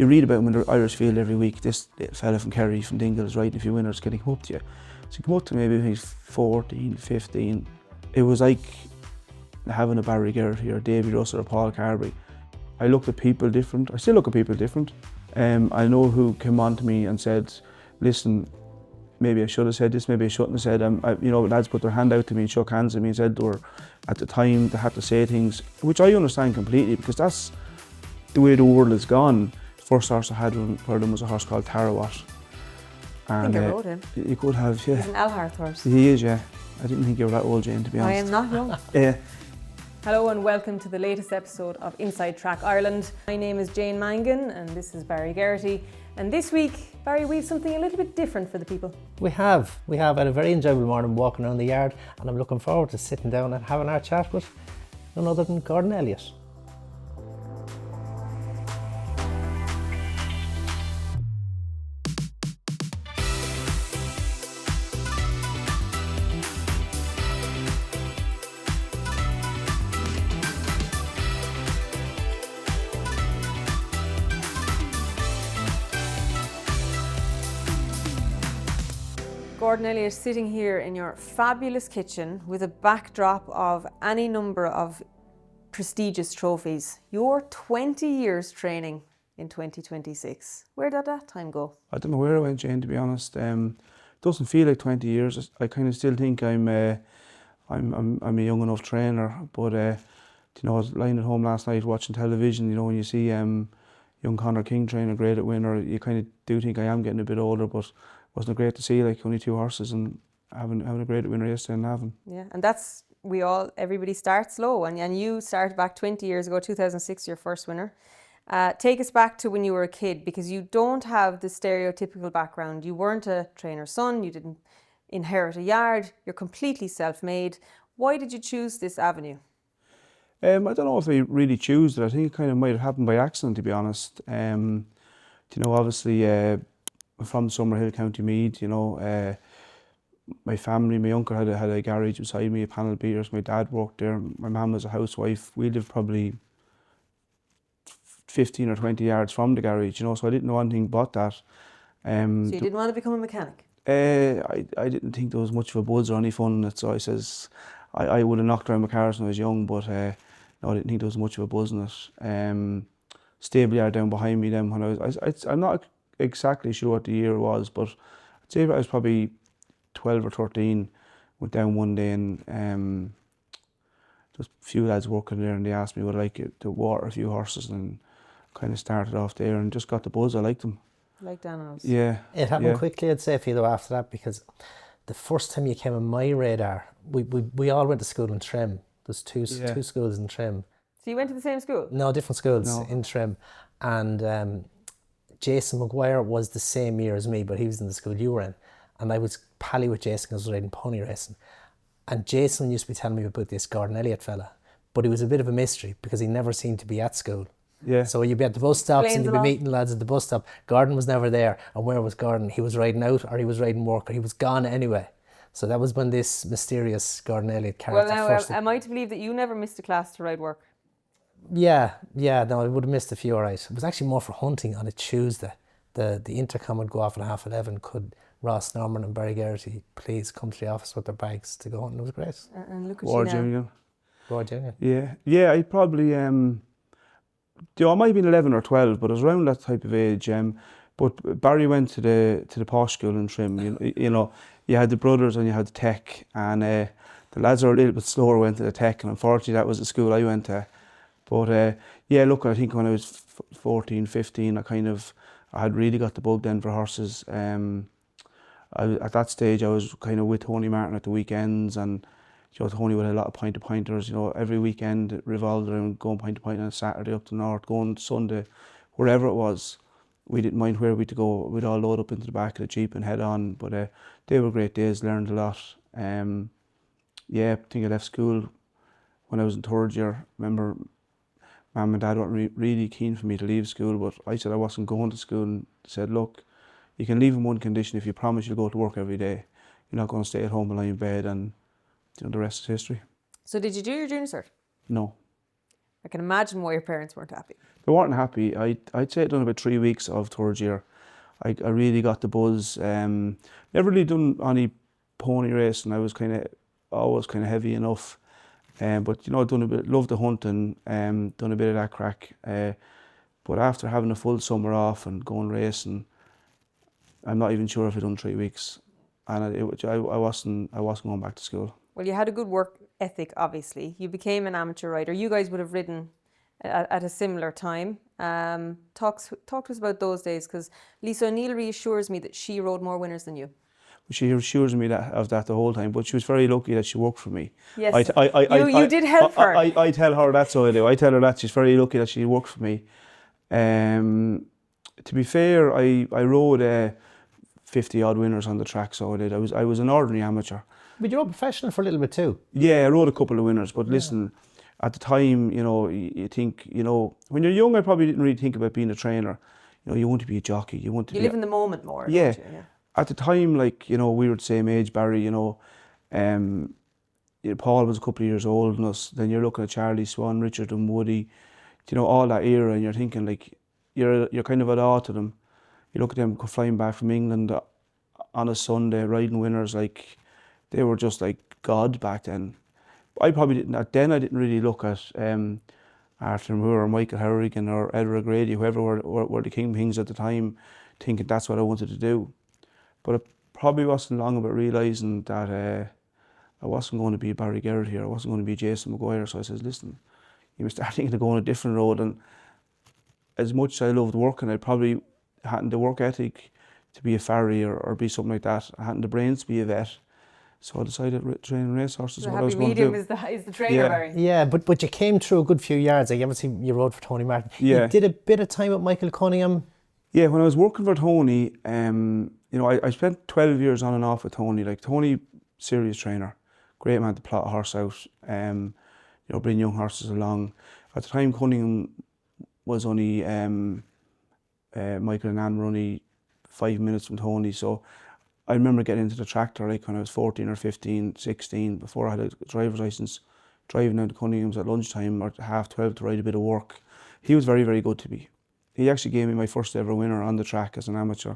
you read about them in the Irish field every week. This fella from Kerry, from Dingle, is riding a few winners, getting up to you. So he came up to me maybe when he's 14, 15. It was like having a Barry Geraghty or Davy Russell or Paul Carberry. I looked at people different. I still look at people different. I know who came on to me and said, listen, maybe I should have said this, maybe I shouldn't have said. Lads put their hand out to me and shook hands with me and said they were, at the time, they had to say things, which I understand completely, because that's the way the world has gone. The first horse I had for them was a horse called Tarawat. I think I rode him. You could have, yeah. He's an Alharth horse. He is, yeah. I didn't think you were that old, Jane, to be honest. I am not young. Yeah. Hello and welcome to the latest episode of Inside Track Ireland. My name is Jane Mangan and this is Barry Geraghty. And this week, Barry, we have something a little bit different for the people. We have had a very enjoyable morning walking around the yard, and I'm looking forward to sitting down and having our chat with none other than Gordon Elliott. Gordon Elliott sitting here in your fabulous kitchen with a backdrop of any number of prestigious trophies. Your 20 years training in 2026. Where did that time go? I don't know where it went, Jane, to be honest. Doesn't feel like 20 years. I kind of still think I'm a young enough trainer, but I was lying at home last night watching television. When you see young Conor King training, great at winner, you kind of do think I am getting a bit older, but wasn't it great to see, like, only 2 horses and having a great winner yesterday and having. Yeah, and that's, everybody starts low, and you started back 20 years ago, 2006, your first winner. Take us back to when you were a kid, because you don't have the stereotypical background. You weren't a trainer's son, you didn't inherit a yard, you're completely self-made. Why did you choose this avenue? I don't know if I really chose it. I think it kind of might have happened by accident, to be honest. Obviously, from Summerhill, County Meath, my family, my uncle had a garage beside me, a panel beaters. My dad worked there. My mum was a housewife. We lived probably 15 or 20 yards from the garage, so I didn't know anything but that. So you didn't want to become a mechanic? I didn't think there was much of a buzz or any fun in it, so I says I would have knocked around my cars when I was young, but no, I didn't think there was much of a buzz in it. Stable yard down behind me then when I'm not exactly sure what the year was, but I'd say I was probably 12 or 13, went down one day and just a few lads working there and they asked me would I like to water a few horses, and kind of started off there and just got the buzz. I liked them. Like animals? Yeah. It happened quickly, I'd say, for you though, after that, because the first time you came on my radar, we all went to school in Trim. There's two schools in Trim. So you went to the same school? No, different schools in Trim. And Jason Maguire was the same year as me, but he was in the school you were in. And I was pally with Jason because I was riding pony racing. And Jason used to be telling me about this Gordon Elliott fella, but he was a bit of a mystery because he never seemed to be at school. Yeah. So you'd be at the bus stops and you'd be meeting lads at the bus stop. Gordon was never there. And where was Gordon? He was riding out, or he was riding work, or he was gone anyway. So that was when this mysterious Gordon Elliott character first. Am I to believe that you never missed a class to ride work? Yeah, no, I would have missed a few, alright. It was actually more for hunting on a Tuesday. The intercom would go off at 11:30. Could Ross Norman and Barry Geraghty please come to the office with their bags to go hunting? It was great. And look at you now. Ward Union. Yeah, I probably, I might have been 11 or 12, but I was around that type of age. But Barry went to the posh school in Trim. You had the brothers and you had the tech, and the lads are a little bit slower went to the tech, and unfortunately that was the school I went to. But I think when I was 14, 15, I had really got the bug then for horses. At that stage I was kind of with Tony Martin at the weekends, and Tony with a lot of pointers. Every weekend it revolved around going point to point on a Saturday up to North, going Sunday, wherever it was. We didn't mind where we'd go. We'd all load up into the back of the Jeep and head on. But they were great days, learned a lot. I think I left school when I was in 3rd year. Remember, Mum and Dad weren't really keen for me to leave school, but I said I wasn't going to school, and said, look, you can leave in one condition: if you promise you'll go to work every day. You're not going to stay at home and lie in bed, and the rest is history. So did you do your junior cert? No. I can imagine why your parents weren't happy. They weren't happy. I'd say I'd done about 3 weeks of third year. I really got the buzz. Never really done any pony racing. I was always kind of heavy enough. But you know, done a bit, loved the hunting, done a bit of that crack. But after having a full summer off and going racing, I'm not even sure if I'd done 3 weeks. And I wasn't going back to school. Well, you had a good work ethic, obviously. You became an amateur rider. You guys would have ridden at a similar time. Talk to us about those days, because Lisa O'Neill reassures me that she rode more winners than you. She assures me of that the whole time, but she was very lucky that she worked for me. Yes, you did help her. I tell her that, so I do. I tell her that she's very lucky that she worked for me. To be fair, I rode 50 odd winners on the track, so I did. I was an ordinary amateur. But you were professional for a little bit too. Yeah, I rode a couple of winners, but listen, at the time, you know, you think, you know, when you're young, I probably didn't really think about being a trainer. You know, you want to be a jockey. You live in the moment more. Yeah. Don't you? Yeah. At the time, like, you know, we were the same age, Barry, you know, Paul was a couple of years older than us. Then you're looking at Charlie Swan, Richard and Woody, you know, all that era, and you're thinking, like, you're kind of at awe to them. You look at them flying back from England on a Sunday, riding winners, like, they were just like God back then. I probably didn't, I didn't really look at Arthur Moore or Michael Harrigan or Edward O'Grady, whoever were the kingpins at the time, thinking that's what I wanted to do. But it probably wasn't long about realising that I wasn't going to be Barry Garrett here, I wasn't going to be Jason Maguire. So I said, listen, you must start thinking to go on a different road. And as much as I loved working, I probably hadn't the work ethic to be a farrier or be something like that. I hadn't the brains to be a vet. So I decided training racehorses is what I was going to do. The happy medium is the trainer, Barry. Yeah, but you came through a good few yards. Like, obviously you rode for Tony Martin. Yeah. You did a bit of time with Michael Cunningham. Yeah, when I was working for Tony, you know, I spent 12 years on and off with Tony. Like, Tony, serious trainer, great man to plot a horse out, you know, bring young horses along. At the time, Cunningham was only, Michael and Anne were only 5 minutes from Tony, so I remember getting into the tractor like when I was 14 or 15, 16, before I had a driver's licence, driving down to Cunningham's at lunchtime or 12:30 to ride a bit of work. He was very, very good to me. He actually gave me my first ever winner on the track as an amateur.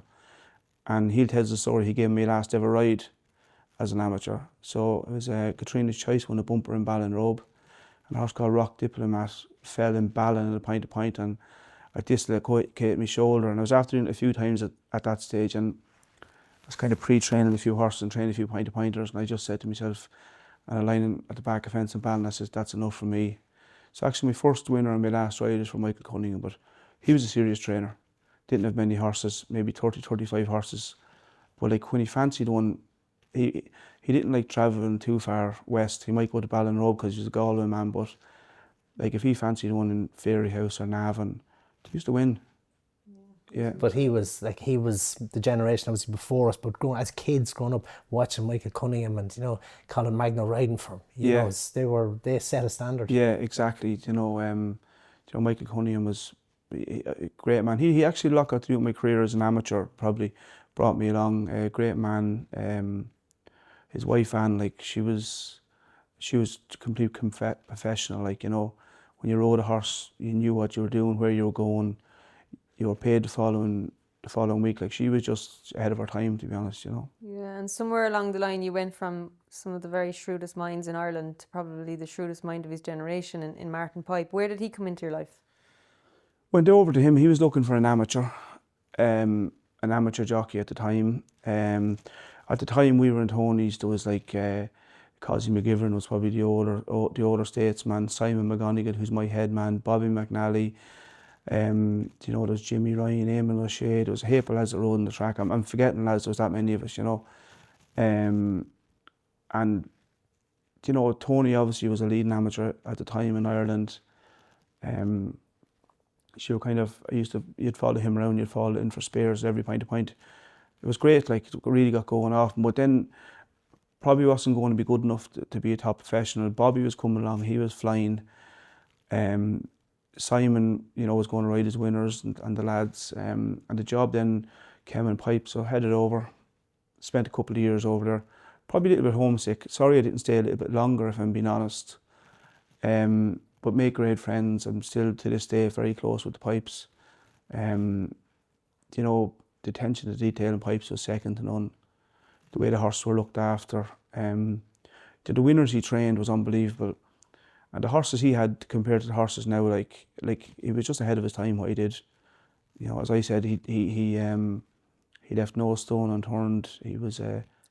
And he tells the story, he gave me last ever ride as an amateur. So it was Katrina's Choice won a bumper in Ballinrobe. And a horse called Rock Diplomat fell in Ballin at a point to point, and I dislocated my shoulder. And I was after it a few times at that stage, and I was kind of pre-training a few horses and training a few point to pointers. And I just said to myself, and a line at the back of fence in Ballin, I said, that's enough for me. So actually my first winner and my last ride is from Michael Cunningham, but he was a serious trainer. Didn't have many horses, maybe 30, 35 horses. But like when he fancied one, he didn't like travelling too far west. He might go to Ballinrobe because he was a Galway man, but like if he fancied one in Fairyhouse or Navan, he used to win. Yeah. But he was the generation obviously before us, but as kids growing up watching Michael Cunningham and, you know, Colin Magno riding for him, you know, they set a standard. Yeah, exactly. You know, Michael Cunningham was a great man. He actually locked out through my career as an amateur, probably brought me along. A great man. His wife Anne, like she was complete professional. Like, you know, when you rode a horse, you knew what you were doing, where you were going. You were paid the following week. Like, she was just ahead of her time, to be honest, you know. Yeah, and somewhere along the line you went from some of the very shrewdest minds in Ireland to probably the shrewdest mind of his generation in Martin Pipe. Where did he come into your life? Went over to him. He was looking for an amateur jockey at the time. At the time we were in Tony's, there was like Cosy McGivern was probably the older statesman, Simon McGonigal, who's my head man, Bobby McNally. You know, there's Jimmy Ryan, Eamon O'Shea, there was a heap of lads that rode on the track. I'm forgetting lads, there was that many of us, you know. And, you know, Tony obviously was a leading amateur at the time in Ireland. So you kind of, you'd follow him around, you'd follow in for spares every point to point. It was great, like, it really got going off. But then, probably wasn't going to be good enough to be a top professional. Bobby was coming along, he was flying. Simon, you know, was going to ride his winners and the lads. And the job then came in Pipe, so headed over. Spent a couple of years over there. Probably a little bit homesick. Sorry I didn't stay a little bit longer, if I'm being honest. But but make great friends. I'm still to this day very close with the pipes. You know, the attention to detail in pipes was second to none. The way the horses were looked after. The winners he trained was unbelievable. And the horses he had compared to the horses now, like he was just ahead of his time what he did. You know, as I said, he left no stone unturned. He was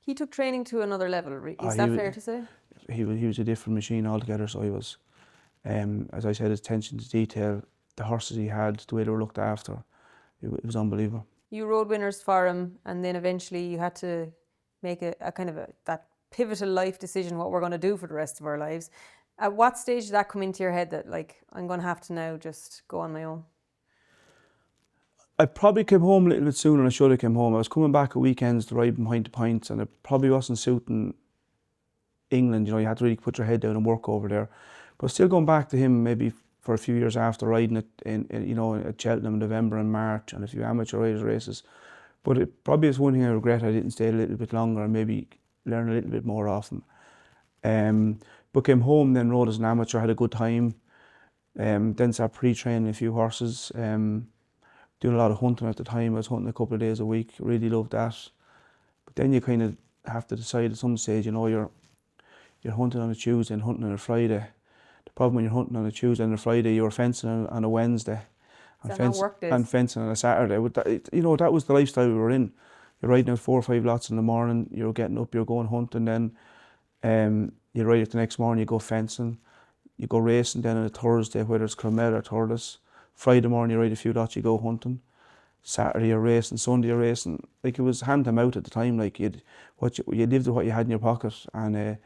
He took training to another level. Is that fair to say? He was a different machine altogether. So he was, as I said, his attention to detail, the horses he had, the way they were looked after, it was unbelievable. You rode winners for him, and then eventually you had to make a kind of that pivotal life decision, what we're going to do for the rest of our lives. At what stage did that come into your head that, like, I'm going to have to now just go on my own? I probably came home a little bit sooner than I should have come home. I was coming back at weekends to ride behind the points, and it probably wasn't suiting England. You know, you had to really put your head down and work over there. But still going back to him maybe for a few years after riding it at Cheltenham in November and March and a few amateur races. But it probably is one thing I regret I didn't stay a little bit longer and maybe learn a little bit more off him. But came home then, rode as an amateur, had a good time. Then started pre-training a few horses. Doing a lot of hunting at the time. I was hunting a couple of days a week. Really loved that. But then you kind of have to decide at some stage, you know, you're hunting on a Tuesday and hunting on a Friday. The problem when you're hunting on a Tuesday and a Friday, you're fencing on a Wednesday. And fencing on a Saturday. That was the lifestyle we were in. You're riding out 4 or 5 lots in the morning, you're getting up, you're going hunting, then you ride it the next morning, you go fencing, you go racing then on a Thursday, whether it's Clonmel or Thurles. Friday morning you ride a few lots, you go hunting. Saturday you're racing, Sunday you're racing. Like, it was hand to mouth at the time. Like, you lived with what you had in your pocket, and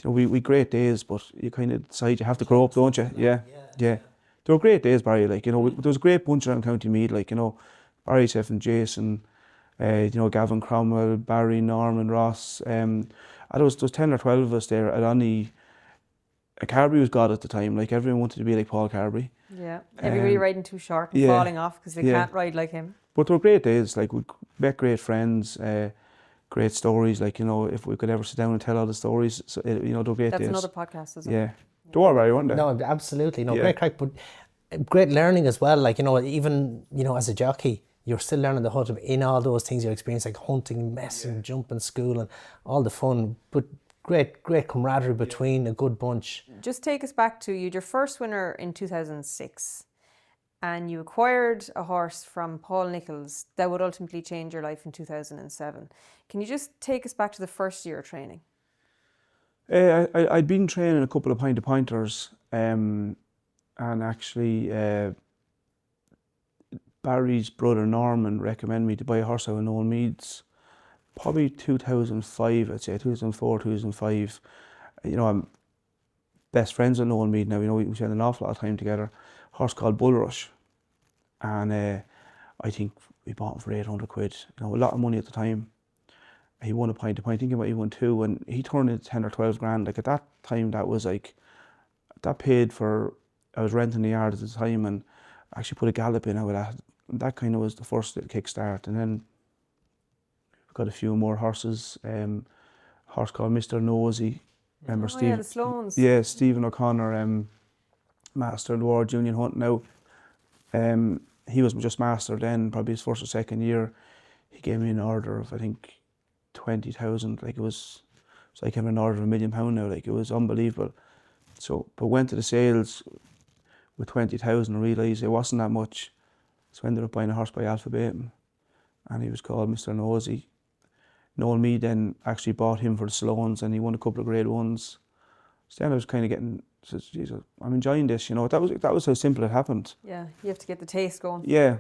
we great days, but you kind of decide you have to grow up, don't you? Yeah. They were great days, Barry. Like, you know, there was a great bunch around County Meath. Like, you know, Barry, Seth and Jason, Gavin Cromwell, Barry, Norman, Ross. There was 10 or 12 of us there. And only Carberry was God at the time. Like, everyone wanted to be like Paul Carberry. Yeah, everybody riding too short and falling off because they can't ride like him. But they were great days. Like, we met great friends, great stories. Like, you know, if we could ever sit down and tell all the stories, so, they were great days. That's another podcast, isn't it? Yeah. They were, Barry, weren't they? No, absolutely. No, great crack, but great learning as well. Like, you know, even, you know, as a jockey, you're still learning the hunt in all those things you experience, like hunting, messing, jumping, school, and all the fun. But great camaraderie between a good bunch. Just take us back to your first winner in 2006, and you acquired a horse from Paul Nichols that would ultimately change your life in 2007. Can you just take us back to the first year of training? I'd been training a couple of pointers, and actually Barry's brother Norman recommended me to buy a horse out of Noel Meads. Probably 2005, I'd say, 2004, 2005. You know, I'm best friends with Noel Mead now. You know, we spent an awful lot of time together. A horse called Bull Rush. And I think we bought him for 800 quid. You know, a lot of money at the time. He won a point. I think he won 2, and he turned into 10 or 12 grand. Like, at that time, that was like, that paid for, I was renting the yard at the time and actually put a gallop in out of that. And that kind of was the first little kickstart. And then got a few more horses. Horse called Mr. Nosey. Remember Steve? Yeah, the Sloans. Yeah, Stephen O'Connor, master in the World Union Hunt now. He was just master then, probably his first or second year. He gave me an order of, I think, 20,000. Like, it's like having an order of £1 million now. Like, it was unbelievable. So, but went to the sales with 20,000 and realised it wasn't that much. So I ended up buying a horse by Alphabet, and he was called Mr. Nosey. Noel Mead then actually bought him for the Sloans, and he won a couple of grade ones. So then I was kind of getting, geez, I'm enjoying this, you know. That was how simple it happened. Yeah, you have to get the taste going. Yeah.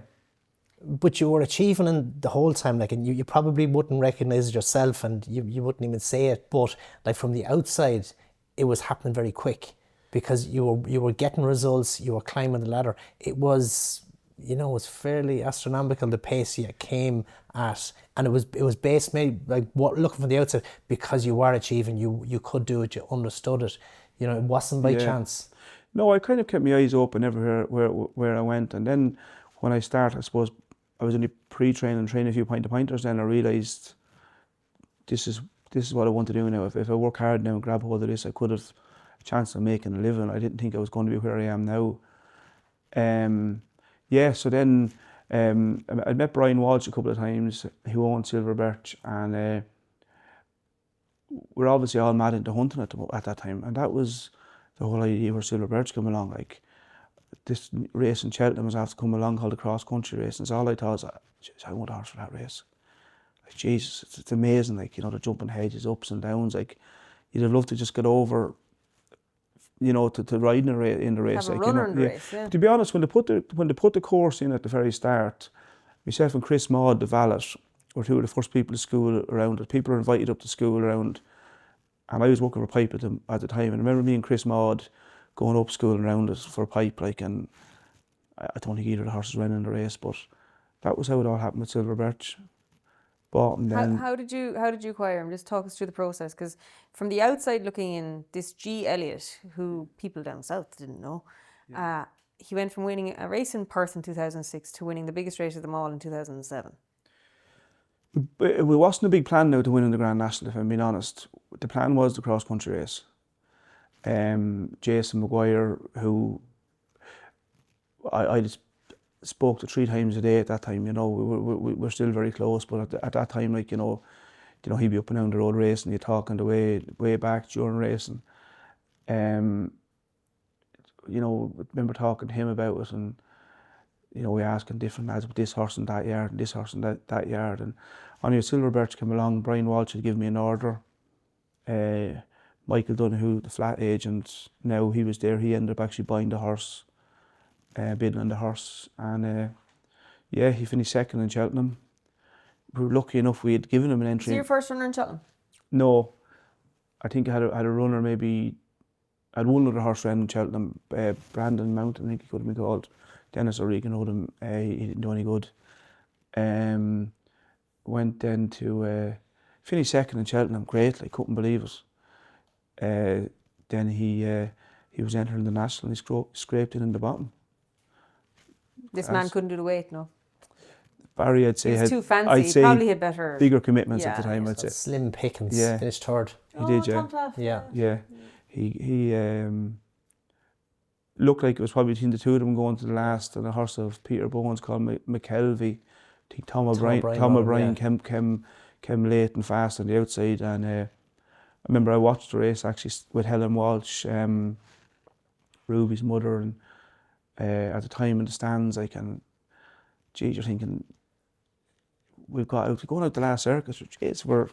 But you were achieving it the whole time, like, and you probably wouldn't recognise it yourself, and you wouldn't even say it, but like, from the outside, it was happening very quick because you were getting results, you were climbing the ladder. It was, you know, it was fairly astronomical, the pace you came at, and it was based maybe like looking from the outside, because you were achieving, you could do it, you understood it. You know, it wasn't by chance. No, I kind of kept my eyes open everywhere where I went, and then when I started, I suppose I was only pre-training and training a few pointers. Then I realised this is what I want to do now. If I work hard now and grab hold of this, I could have chance of making a living. I didn't think I was going to be where I am now. So then I met Brian Walsh a couple of times, who owned Silver Birch, and we're obviously all mad into hunting at that time, and that was the whole idea where Silver Birch came along. Like, this race in Cheltenham was after come along called the cross country race, and so all I thought was, "Jeez, I want a horse for that race." Like, Jesus, it's amazing. Like, you know, the jumping hedges, ups and downs. Like, you'd have loved to just get over, you know, to ride in the race. Have a like, runner in the race, yeah. To be honest, when they put the course in at the very start, myself and Chris Maud, the valet, were two of the first people to school around it. People were invited up to school around, and I was working for pipe at the time. And I remember me and Chris Maud going up schooling around it for pipe, like, and I don't think either of the horses ran in the race, but that was how it all happened with Silver Birch. Bought him then. How did you acquire him? Just talk us through the process, because from the outside looking in, this G. Elliott, who people down south didn't know, he went from winning a race in Perth in 2006 to winning the biggest race of them all in 2007. It wasn't a big plan now to win in the Grand National, if I'm being honest. The plan was the cross country race. Jason Maguire, who I just spoke to 3 times a day at that time, you know, we were still very close, but at that time, like, you know, he'd be up and down the road racing, you're talking the way back during racing. You know, I remember talking to him about it, and, you know, we asking different lads with this horse in that yard and this horse in that yard. And on Silver Birch came along, Brian Walsh had given me an order. Michael Donoghue, the flat agent, now he was there, he ended up actually buying the horse, bidding on the horse, and he finished second in Cheltenham. We were lucky enough, we had given him an entry. Was he your first runner in Cheltenham? No, I think I had a runner, maybe, I had one other horse ran in Cheltenham, Brandon Mount, I think he could have been called. Dennis O'Regan rode him, he didn't do any good. Went then to, finished second in Cheltenham, great, like, couldn't believe it. Then he was entering the national, he scraped in the bottom. This man couldn't do the weight, no? Barry, I'd say, he was had, too fancy. I'd say, probably had better, bigger commitments at the time, I'd say. Slim pickings, Yeah. finished third. He did, yeah. Yeah. He looked like it was probably between the two of them going to the last, and a horse of Peter Bowen's called McKelvey. I think Tom O'Brien came late and fast on the outside, and I remember I watched the race actually with Helen Walsh, Ruby's mother, and at the time in the stands, like, and geez, you're thinking, we're going out the last circuit, jeez,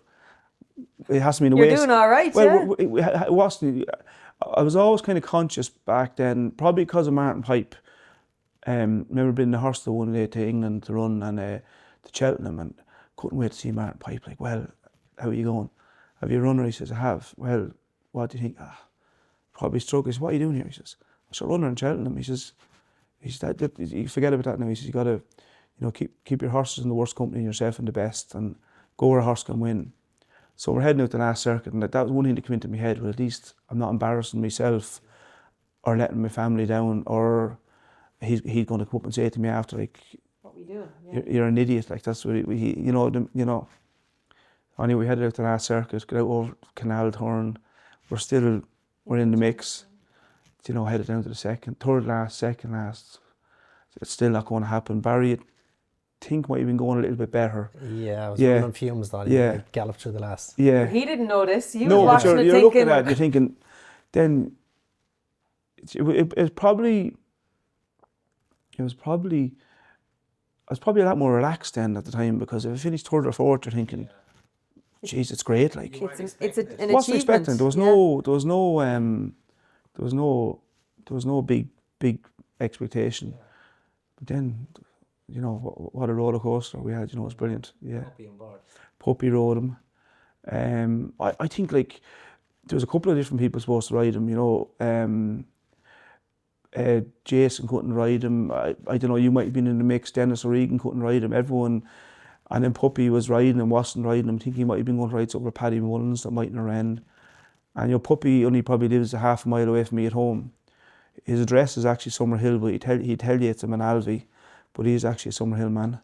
it has to be in the You're waste. doing all right, well, it wasn't. I was always kind of conscious back then, probably because of Martin Pipe. Remember being the horse the one day to England to run, and to Cheltenham, and couldn't wait to see Martin Pipe. Like, well, how are you going? Have you run? He says, I have. Well, what do you think? Probably struck. He says, what are you doing here? He says, I should run in Cheltenham. He says, you forget about that now. He says, you got to, you know, keep your horses in the worst company and yourself in the best, and go where a horse can win. So we're heading out the last circuit, and that was one thing that came into my head. Well, at least I'm not embarrassing myself or letting my family down, or he's going to come up and say to me after, like, what are we doing? Yeah. You're an idiot. Like, that's what you know. Anyway, we headed out the last circuit, got out over Canal Turn. We're in the mix. You know, headed down to the second last. It's still not going to happen. Barry, I think, might have been going a little bit better. Yeah, I was running on fumes though. I galloped through the last. Yeah. He didn't notice. He was No, but watching it you're thinking, looking at it, you're thinking, then I was probably a lot more relaxed then at the time, because if I finished third or fourth, you're thinking, geez, it's great. Like, it's an wasn't achievement. expecting. There was no big expectation. But then, you know, what a roller coaster we had. You know, it was brilliant. Yeah. Puppy rode him. I think, like, there was a couple of different people supposed to ride him. You know, Jason couldn't ride him. I don't know. You might have been in the mix. Dennis O'Regan couldn't ride him. Everyone. And then Puppy was riding and wasn't riding him. I think he might have been going to ride something with Paddy Mullins that mightn't have ran. And, you know, Puppy only probably lives a half a mile away from me at home. His address is actually Summerhill, but he'd tell you it's a Manalvi, but he's actually a Summerhill man.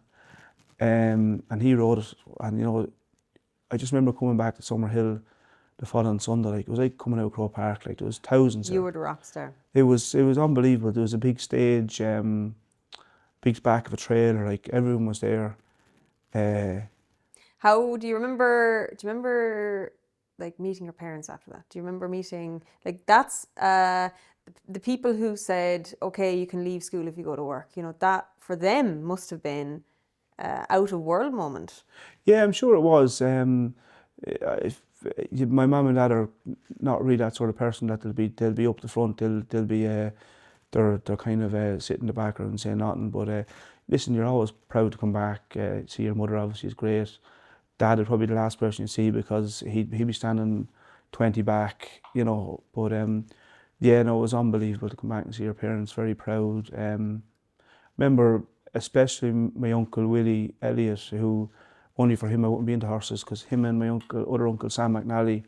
And he rode it. And, you know, I just remember coming back to Summerhill the following Sunday. Like, it was like coming out of Croke Park. Like, there was thousands. You were the rock star. It was unbelievable. There was a big stage, big back of a trailer. Like, everyone was there. How do you remember like meeting your parents after that? Do you remember meeting, like, that's the people who said, okay, you can leave school if you go to work, you know, that for them must have been out of world moment. Yeah, I'm sure it was. My mum and dad are not really that sort of person that they'll be up the front. They'll be they're kind of sit in the background and say nothing. But listen, you're always proud to come back. See your mother obviously is great. Dad is probably the last person you see because he'd be standing 20 back, you know. But yeah, no, it was unbelievable to come back and see your parents. Very proud. Remember, especially my uncle Willie Elliott, who only for him I wouldn't be into horses, because him and my other uncle Sam McNally,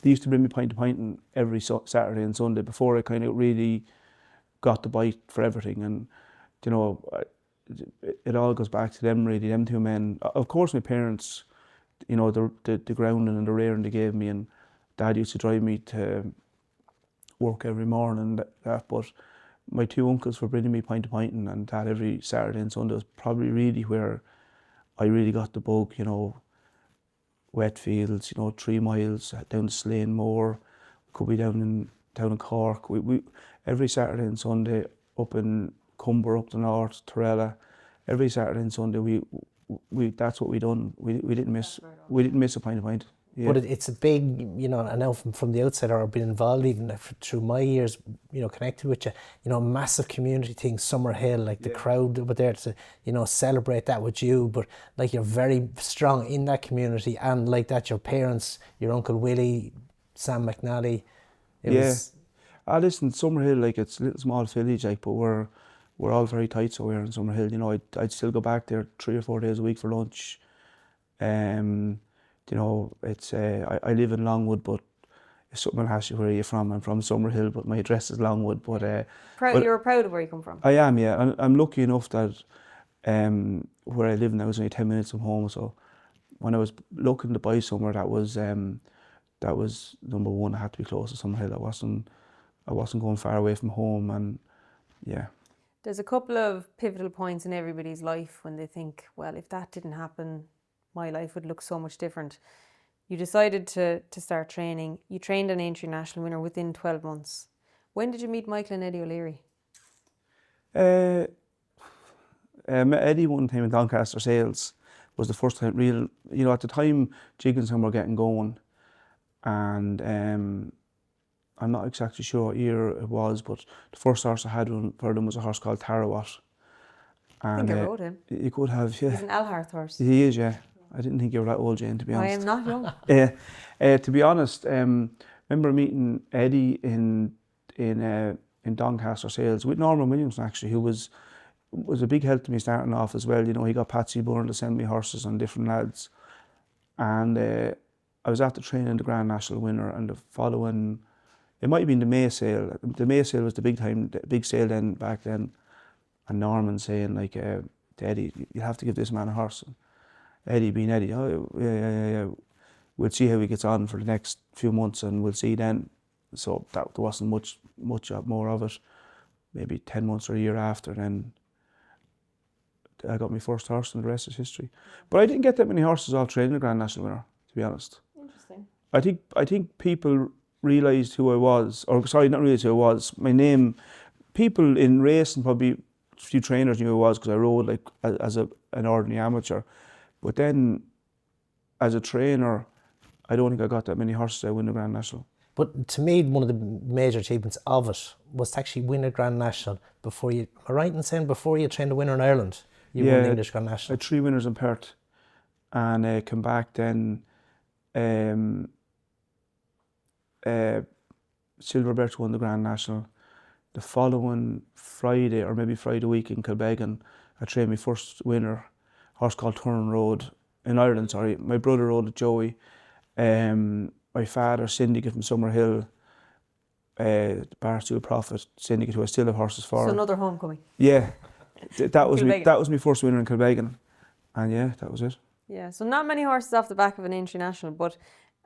they used to bring me point to pointing every Saturday and Sunday before I kind of really got the bite for everything. And you know, it all goes back to them really, them two men. Of course my parents, you know, the grounding and the rearing they gave me, and Dad used to drive me to work every morning, that, but my two uncles were bringing me point to pointing, and that every Saturday and Sunday was probably really where I really got the bug, you know. Wet fields, you know, 3 miles down to Slane Moor, could be down in Cork. We every Saturday and Sunday up in Cumber, up the north, Torella. Every Saturday and Sunday we that's what we done. We didn't miss a point. Yeah. But it's a big, you know, I know from the outside, or been involved even through my years, you know, connected with you, you know, massive community thing, Summerhill, like the crowd over there to, you know, celebrate that with you. But like, you're very strong in that community, and like that, your parents, your Uncle Willie, Sam McNally. Listen, Summerhill, like, it's a little small village, like, but we're all very tight, so we're in Summerhill. You know, I'd still go back there 3 or 4 days a week for lunch. You know, it's I live in Longwood, but if someone asks you where you're from, I'm from Summerhill, but my address is Longwood. But you're proud of where you come from. I am, yeah. I'm lucky enough that where I live now is only 10 minutes from home. So when I was looking to buy somewhere, that was number one. I had to be close to Summerhill. I wasn't going far away from home, and yeah. There's a couple of pivotal points in everybody's life when they think, well, if that didn't happen, my life would look so much different. You decided to start training. You trained an international winner within 12 months. When did you meet Michael and Eddie O'Leary? Met Eddie one time in Doncaster Sales. Was the first time real, you know, at the time Jigginson were getting going, and I'm not exactly sure what year it was, but the first horse I had for them was a horse called Tarawat. And, I think I rode him. You could have, yeah. He's an Alharth horse. He is, yeah. I didn't think you were that old, Jane, to be honest. I am not young. To be honest, remember meeting Eddie in Doncaster Sales with Norman Williamson, actually, who was a big help to me starting off as well. You know, he got Patsy Byrne to send me horses and different lads. And I was after training the Grand National winner, and the following, it might have been the May sale. The May sale was the big sale then, back then. And Norman saying, like, to Eddie, you have to give this man a horse. And Eddie being Eddie, oh yeah. We'll see how he gets on for the next few months, and we'll see then. So there wasn't much more of it. Maybe 10 months or a year after, then I got my first horse, and the rest is history. But I didn't get that many horses off training the Grand National winner, to be honest. Interesting. I think people realised who I was, or sorry, not realised who I was. My name, people in racing, probably a few trainers knew who I was because I rode like as an ordinary amateur. But then, as a trainer, I don't think I got that many horses to win the Grand National. But to me, one of the major achievements of it was to actually win a Grand National before you, am I right in saying before you trained a winner in Ireland, you won the English Grand National? I had 3 winners in Perth, and came back then. Silver Birch won the Grand National. The following Friday, or maybe Friday week in Kilbeggan, I trained my first winner, horse called Turn Road, in Ireland, sorry. My brother rode it, Joey. My father, Syndicate from Summerhill, Barstool Prophet, Syndicate, who I still have horses for. So another homecoming. Yeah, that was my first winner in Kilbeggan, and yeah, that was it. Yeah, so not many horses off the back of an international, but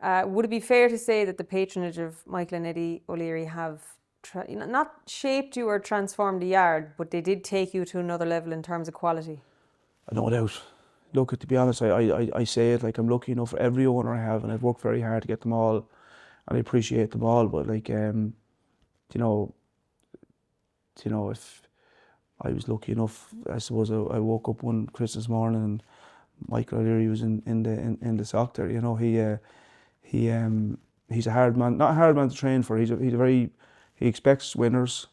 Would it be fair to say that the patronage of Michael and Eddie O'Leary have not shaped you or transformed the yard, but they did take you to another level in terms of quality? No doubt. Look, to be honest, I say it like I'm lucky enough for every owner I have, and I've worked very hard to get them all, and I appreciate them all. But like, you know, if I was lucky enough, I suppose I woke up one Christmas morning and Michael O'Leary was in the sock there. You know, he's a hard man, not a hard man to train for. He expects winners.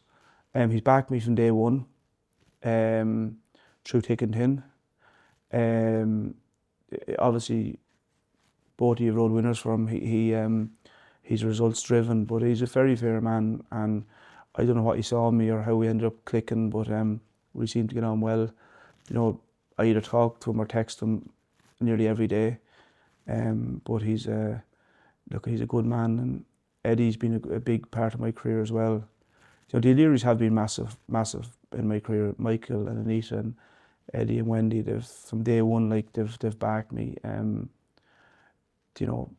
He's backed me from day one, through thick and thin. Obviously, both of you rode winners for him. He's results driven, but he's a very fair man, and I don't know what he saw in me or how we ended up clicking, but we seem to get on well. You know, I either talk to him or text him nearly every day. But he's a good man, and Eddie's been a big part of my career as well. You know, the O'Learys have been massive in my career. Michael and Anita and Eddie and Wendy, from day one, like they've backed me. You know,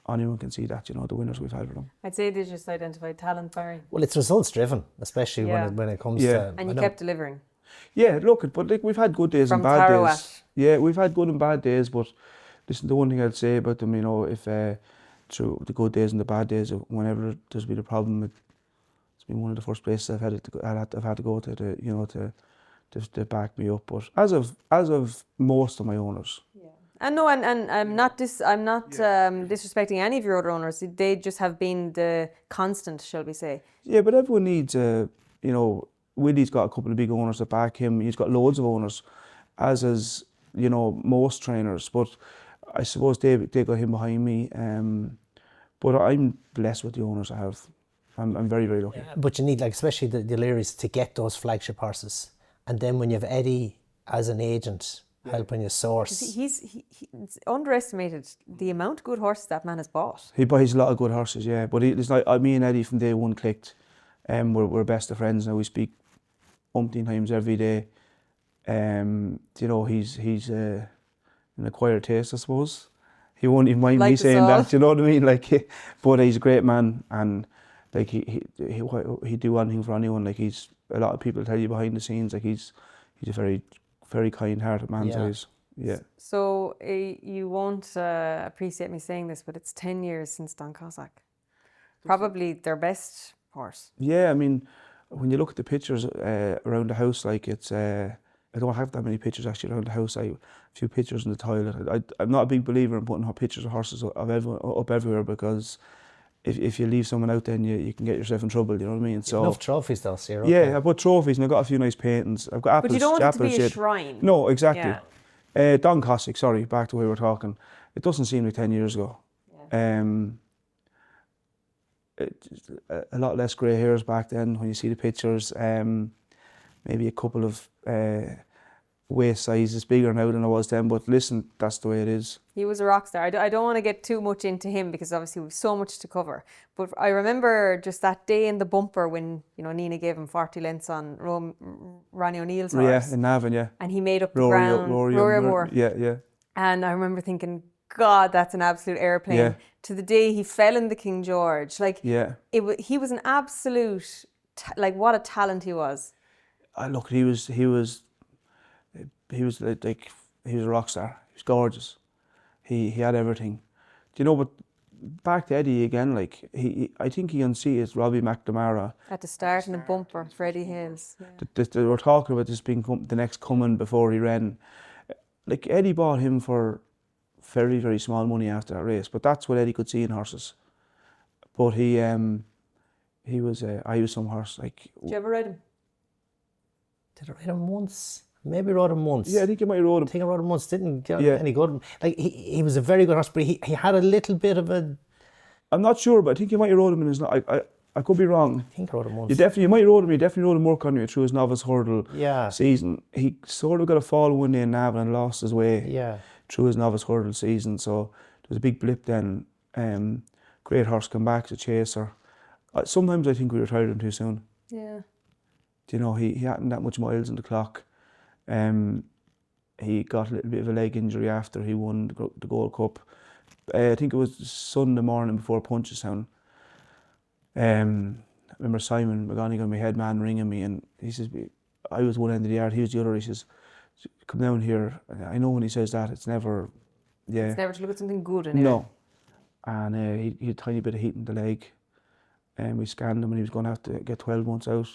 anyone can see that. You know, the winners we've had with them. I'd say they just identified talent, Barry. Well, it's results driven, especially when it comes to. And you kept delivering. Yeah, look, but like we've had good days and bad days. Yeah, we've had good and bad days, but listen, the one thing I'd say about them, you know, if through the good days and the bad days, whenever there's been a problem, it's been one of the first places I've had to go to back me up. But as of most of my owners. Yeah. And no, and I'm not disrespecting any of your other owners. They just have been the constant, shall we say? Yeah, but everyone needs you know, Willie's got a couple of big owners that back him. He's got loads of owners, as is, you know, most trainers. But I suppose they got him behind me. But I'm blessed with the owners I have. I'm very, very lucky. Yeah, but you need, like, especially the O'Learys, to get those flagship horses. And then when you have Eddie as an agent helping you source. He's underestimated the amount of good horses that man has bought. He buys a lot of good horses, yeah. But it's like me and Eddie from day one clicked. We're best of friends now. We speak umpteen times every day. You know, he's an acquired taste, I suppose. He won't even mind me saying that. You know what I mean? Like, but he's a great man, and like he'd do anything for anyone. Like, he's a lot of people tell you behind the scenes. Like, he's a very, very kind-hearted man. Yeah. Yeah. So you won't appreciate me saying this, but it's 10 years since Don Cossack. Probably their best horse. Yeah, I mean, when you look at the pictures around the house, like it's, I don't have that many pictures actually around the house. A few pictures in the toilet. I'm not a big believer in putting pictures of horses up everywhere, because if you leave someone out, then you can get yourself in trouble. You know what I mean? So enough trophies though, so you're okay. Yeah, I put trophies and I've got a few nice paintings. I've got apples. But you don't want it to be a shade. shrine. No, exactly. Yeah. Don Cossack, sorry, back to where we were talking. It doesn't seem like 10 years ago. Yeah. A lot less grey hairs back then when you see the pictures. Maybe a couple of waist sizes bigger now than I was then, but listen, that's the way it is. He was a rock star. I don't want to get too much into him because obviously we've so much to cover. But I remember just that day in the bumper when, you know, Nina gave him 40 lengths on Ronnie O'Neill's horse. Yeah, in Navan, yeah. And he made up the ground. Rory O'Moore. Yeah. And I remember thinking, God, that's an absolute airplane. Yeah. To the day he fell in the King George. Like, yeah. He was an absolute, what a talent he was. Look, he was like he was a rock star. He was gorgeous. He had everything. Do you know? But back to Eddie again. Like I think he unseated Robbie McNamara at the start in the bumper. Freddie Hales. Yeah. They were talking about this being the next coming before he ran. Like, Eddie bought him for very, very small money after that race. But that's what Eddie could see in horses. But he was some horse. Like, did you ever ride him? Did I ride him once? Maybe rode him once. Yeah, I think you might have rode him. I think I rode him once, didn't get any good. Like, he was a very good horse, but he had a little bit of a... I'm not sure, but I think you might have rode him in his... I could be wrong. I think I rode him once. You might have rode him. He definitely rode him more country through his novice hurdle season. He sort of got a fall one day in Navan and lost his way through his novice hurdle season. So there was a big blip then. Great horse, come back as a chaser. Sometimes I think we retired him too soon. Yeah. You know, he hadn't that much miles on the clock. He got a little bit of a leg injury after he won the Gold Cup. I think it was Sunday morning before Punchestown. I remember Simon McGonigal, my head man, ringing me, and he says, I was one end of the yard, he was the other. He says, come down here. I know when he says that, it's never, It's never to look at something good anyway. No. And he had a tiny bit of heat in the leg. And we scanned him and he was going to have to get 12 months out.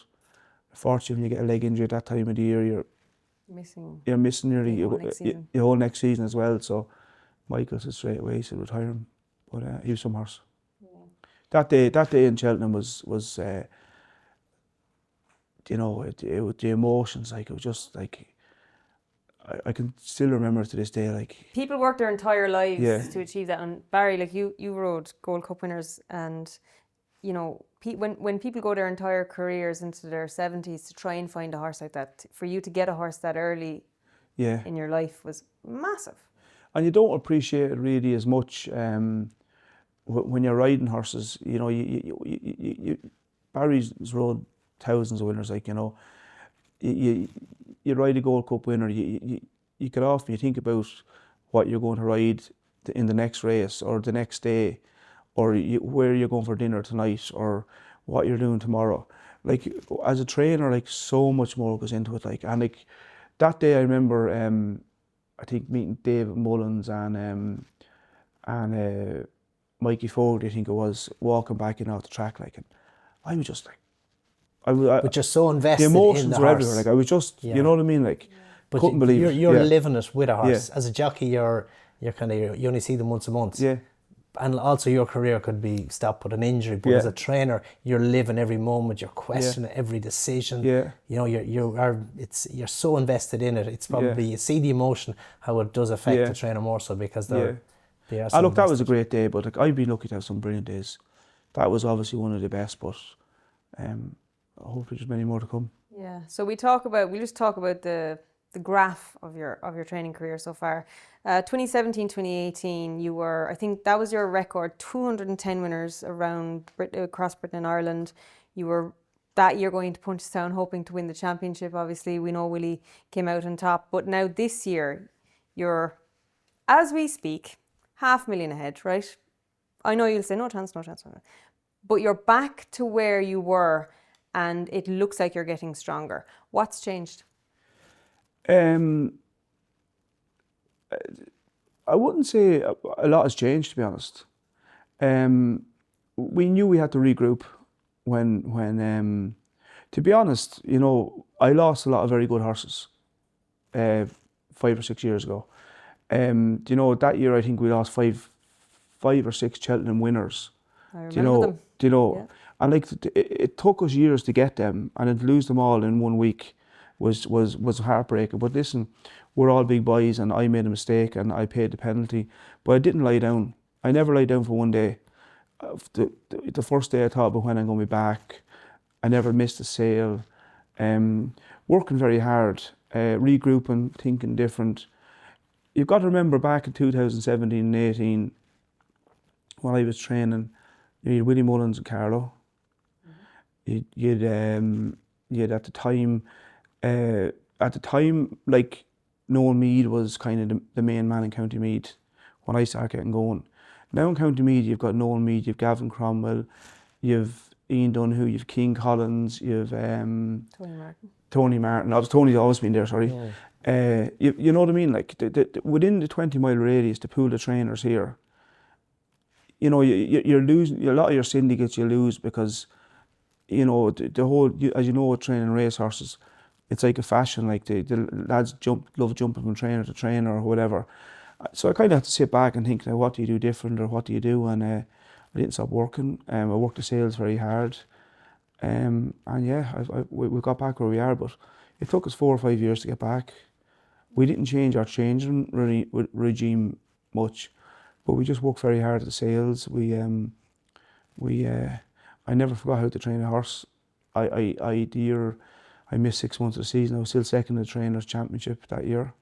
Fortunately, when you get a leg injury at that time of the year, you're missing nearly your whole next season as well. So Michael said straight away, he said retire him. But he was some horse. Yeah. That day in Cheltenham was you know, the emotions, like it was just like, I can still remember to this day, like people work their entire lives to achieve that. And Barry, like you rode Gold Cup winners, and you know, when people go their entire careers into their 70s to try and find a horse like that, for you to get a horse that early in your life was massive. And you don't appreciate it really as much when you're riding horses. You know, Barry's rode thousands of winners, like, you know, you ride a Gold Cup winner, you get off and you think about what you're going to ride in the next race or the next day, or where you're going for dinner tonight, or what you're doing tomorrow. Like, as a trainer, like, so much more goes into it. Like, and like that day, I remember, I think meeting David Mullins and Mikey Fogarty, I think it was, walking back in off the track, like, and I was just like, but you're so invested in the horse. The emotions were everywhere. Like, I was just, you know what I mean? Like, but couldn't believe it. You're living it with a horse. As a jockey, you're kind of, you only see them once a month. Yeah. And also your career could be stopped with an injury. But as a trainer, you're living every moment. You're questioning every decision. Yeah. You know, you're so invested in it. It's probably you see the emotion, how it does affect the trainer more so, because they are. So look, that was a great day. But like, I've been lucky to have some brilliant days. That was obviously one of the best. But hopefully there's many more to come. Yeah. So we'll just talk about the graph of your training career so far. 2017, 2018, you were, I think that was your record, 210 winners across Britain and Ireland. You were that year going to Punchestown hoping to win the championship. Obviously, we know Willie came out on top. But now this year, you're, as we speak, 500,000 ahead, right? I know you'll say, no chance. But you're back to where you were, and it looks like you're getting stronger. What's changed? I wouldn't say a lot has changed, to be honest. We knew we had to regroup when to be honest, you know, I lost a lot of very good horses 5 or 6 years ago. You know, that year I think we lost five or six Cheltenham winners. I remember them. Do you know? Yeah. And like, it took us years to get them, and to lose them all in 1 week was heartbreaking. But listen, we're all big boys, and I made a mistake and I paid the penalty. But I didn't lie down. I never lied down for one day. The first day I thought about when I'm going to be back. I never missed a sale. Working very hard, regrouping, thinking different. You've got to remember back in 2017 and 18, when I was training, you had Willie Mullins and Carlo. You had at the time, like, Noel Meade was kind of the main man in County Meath when I started getting going. Now in County Meath, you've got Noel Meade, you've Gavin Cromwell, you've Ian Donoghue, you've King Collins, you've Tony Martin. Tony's always been there, sorry. Yeah. You know what I mean? Like, within the 20-mile radius, the pool of trainers here, you know, you're losing a lot of your syndicates. You lose because, you know, the whole, as you know, training racehorses, it's like a fashion. Like, the lads love jumping from trainer to trainer or whatever. So I kind of have to sit back and think, now, what do you do different, or what do you do? And I didn't stop working. I worked the sales very hard, and yeah, we got back where we are. But it took us 4 or 5 years to get back. We didn't change our changing regime much, but we just worked very hard at the sales. I never forgot how to train a horse. The year I missed 6 months of the season, I was still second in the Trainers' Championship that year.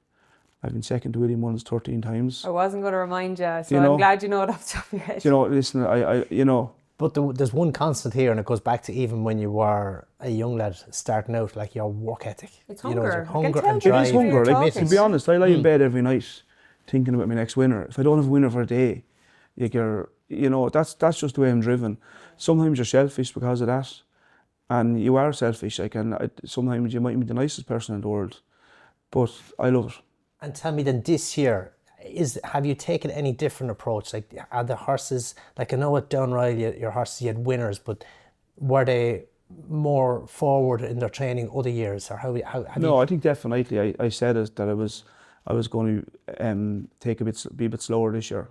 I've been second to Willie Mullins 13 times. I wasn't going to remind you, so I'm glad you know it off the top of your head. You know, listen, I you know. But there's one constant here, and it goes back to even when you were a young lad starting out, like your work ethic. It's hunger. You know, hunger and drive. It is hunger. Like, to be honest, I lie in bed every night thinking about my next winner. If I don't have a winner for a day, That's just the way I'm driven. Sometimes you're selfish because of that, and you are selfish. Sometimes you might be the nicest person in the world, but I love it. And tell me then, this year, have you taken any different approach? Like, are the horses, like I know at Downright, your horses, you had winners, but were they more forward in their training other years, or how I think definitely. I said it that I was going to be a bit slower this year,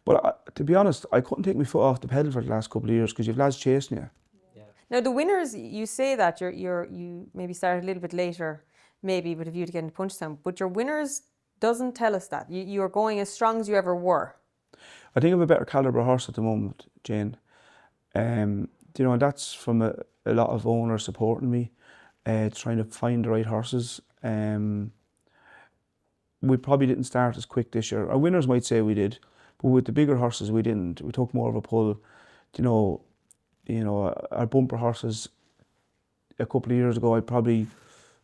but to be honest, I couldn't take my foot off the pedal for the last couple of years because you've lads chasing you. Now the winners, you say that you maybe started a little bit later, maybe with a view to getting to Punchestown, but your winners doesn't tell us that. You are going as strong as you ever were. I think I'm a better calibre horse at the moment, Jane. And that's from a lot of owners supporting me, trying to find the right horses. We probably didn't start as quick this year. Our winners might say we did, but with the bigger horses we didn't. We took more of a pull. Our bumper horses a couple of years ago, I probably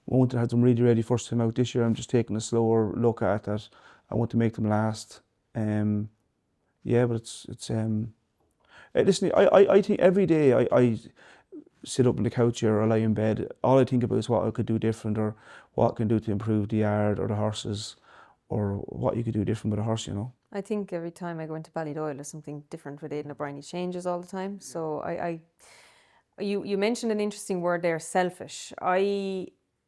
wanted to have them really ready first time out. This year I'm just taking a slower look at that. I want to make them last. But it's listen, I think every day I sit up on the couch here or lie in bed, all I think about is what I could do different, or what I can do to improve the yard or the horses, or what you could do different with a horse, I think every time I go into Ballydoyle there's something different with Aidan O'Brien. He changes all the time. So you mentioned an interesting word there, selfish. I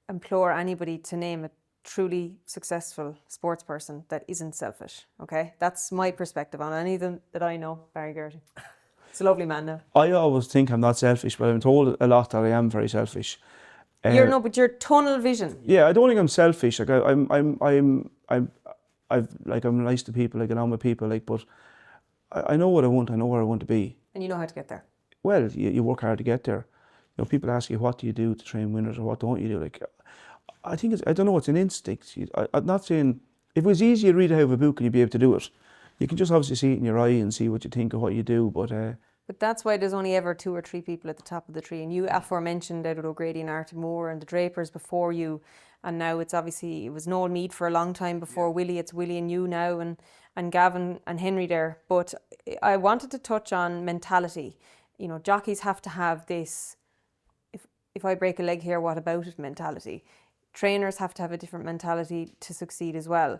implore anybody to name a truly successful sports person that isn't selfish, okay? That's my perspective on any of them that I know. Barry Gertie. He's a lovely man now. I always think I'm not selfish, but I'm told a lot that I am very selfish. But you're tunnel vision. Yeah, I don't think I'm selfish. Like I'm nice to people, I get on with people, but I know what I want, I know where I want to be. And you know how to get there. Well, you work hard to get there. People ask you, what do you do to train winners, or what don't you do? I think I don't know, it's an instinct. I'm not saying, if it was easy to read out of a book and you'd be able to do it. You can just obviously see it in your eye and see what you think of what you do, But that's why there's only ever 2 or 3 people at the top of the tree. And you aforementioned out of O'Grady and Artie Moore and the Drapers before you. And now it was Noel Meade for a long time before Willie. It's Willie and you now, and Gavin and Henry there. But I wanted to touch on mentality. Jockeys have to have this, if I break a leg here, what about it mentality. Trainers have to have a different mentality to succeed as well.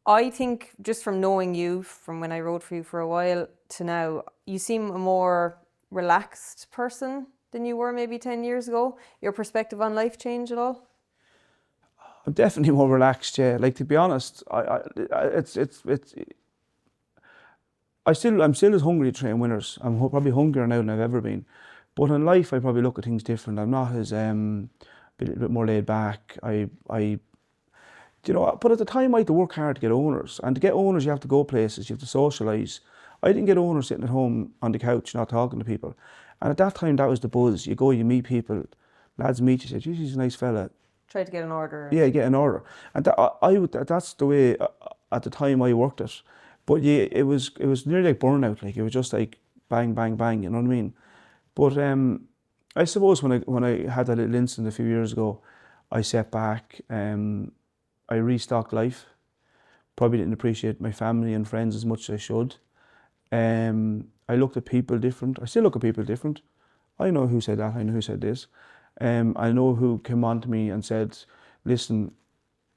I think just from knowing you, from when I rode for you for a while to now, you seem a more relaxed person than you were maybe 10 years ago. Your perspective on life changed at all? I'm definitely more relaxed, yeah. To be honest, I'm still as hungry to train winners. I'm probably hungrier now than I've ever been. But in life, I probably look at things different. I'm not as a bit more laid back. But at the time I had to work hard to get owners. And to get owners, you have to go places, you have to socialise. I didn't get owners sitting at home on the couch, not talking to people. And at that time, that was the buzz. You go, you meet people, lads meet you, say, geez, he's a nice fella. Try to get an order. Yeah, get an order. And that's the way, at the time, I worked it. But yeah, it was nearly like burnout. It was just like bang, bang, bang, you know what I mean? But I suppose when I had that little incident a few years ago, I sat back, I restocked life. Probably didn't appreciate my family and friends as much as I should. I looked at people different. I still look at people different. I know who said that, I know who said this. I know who came on to me and said, listen,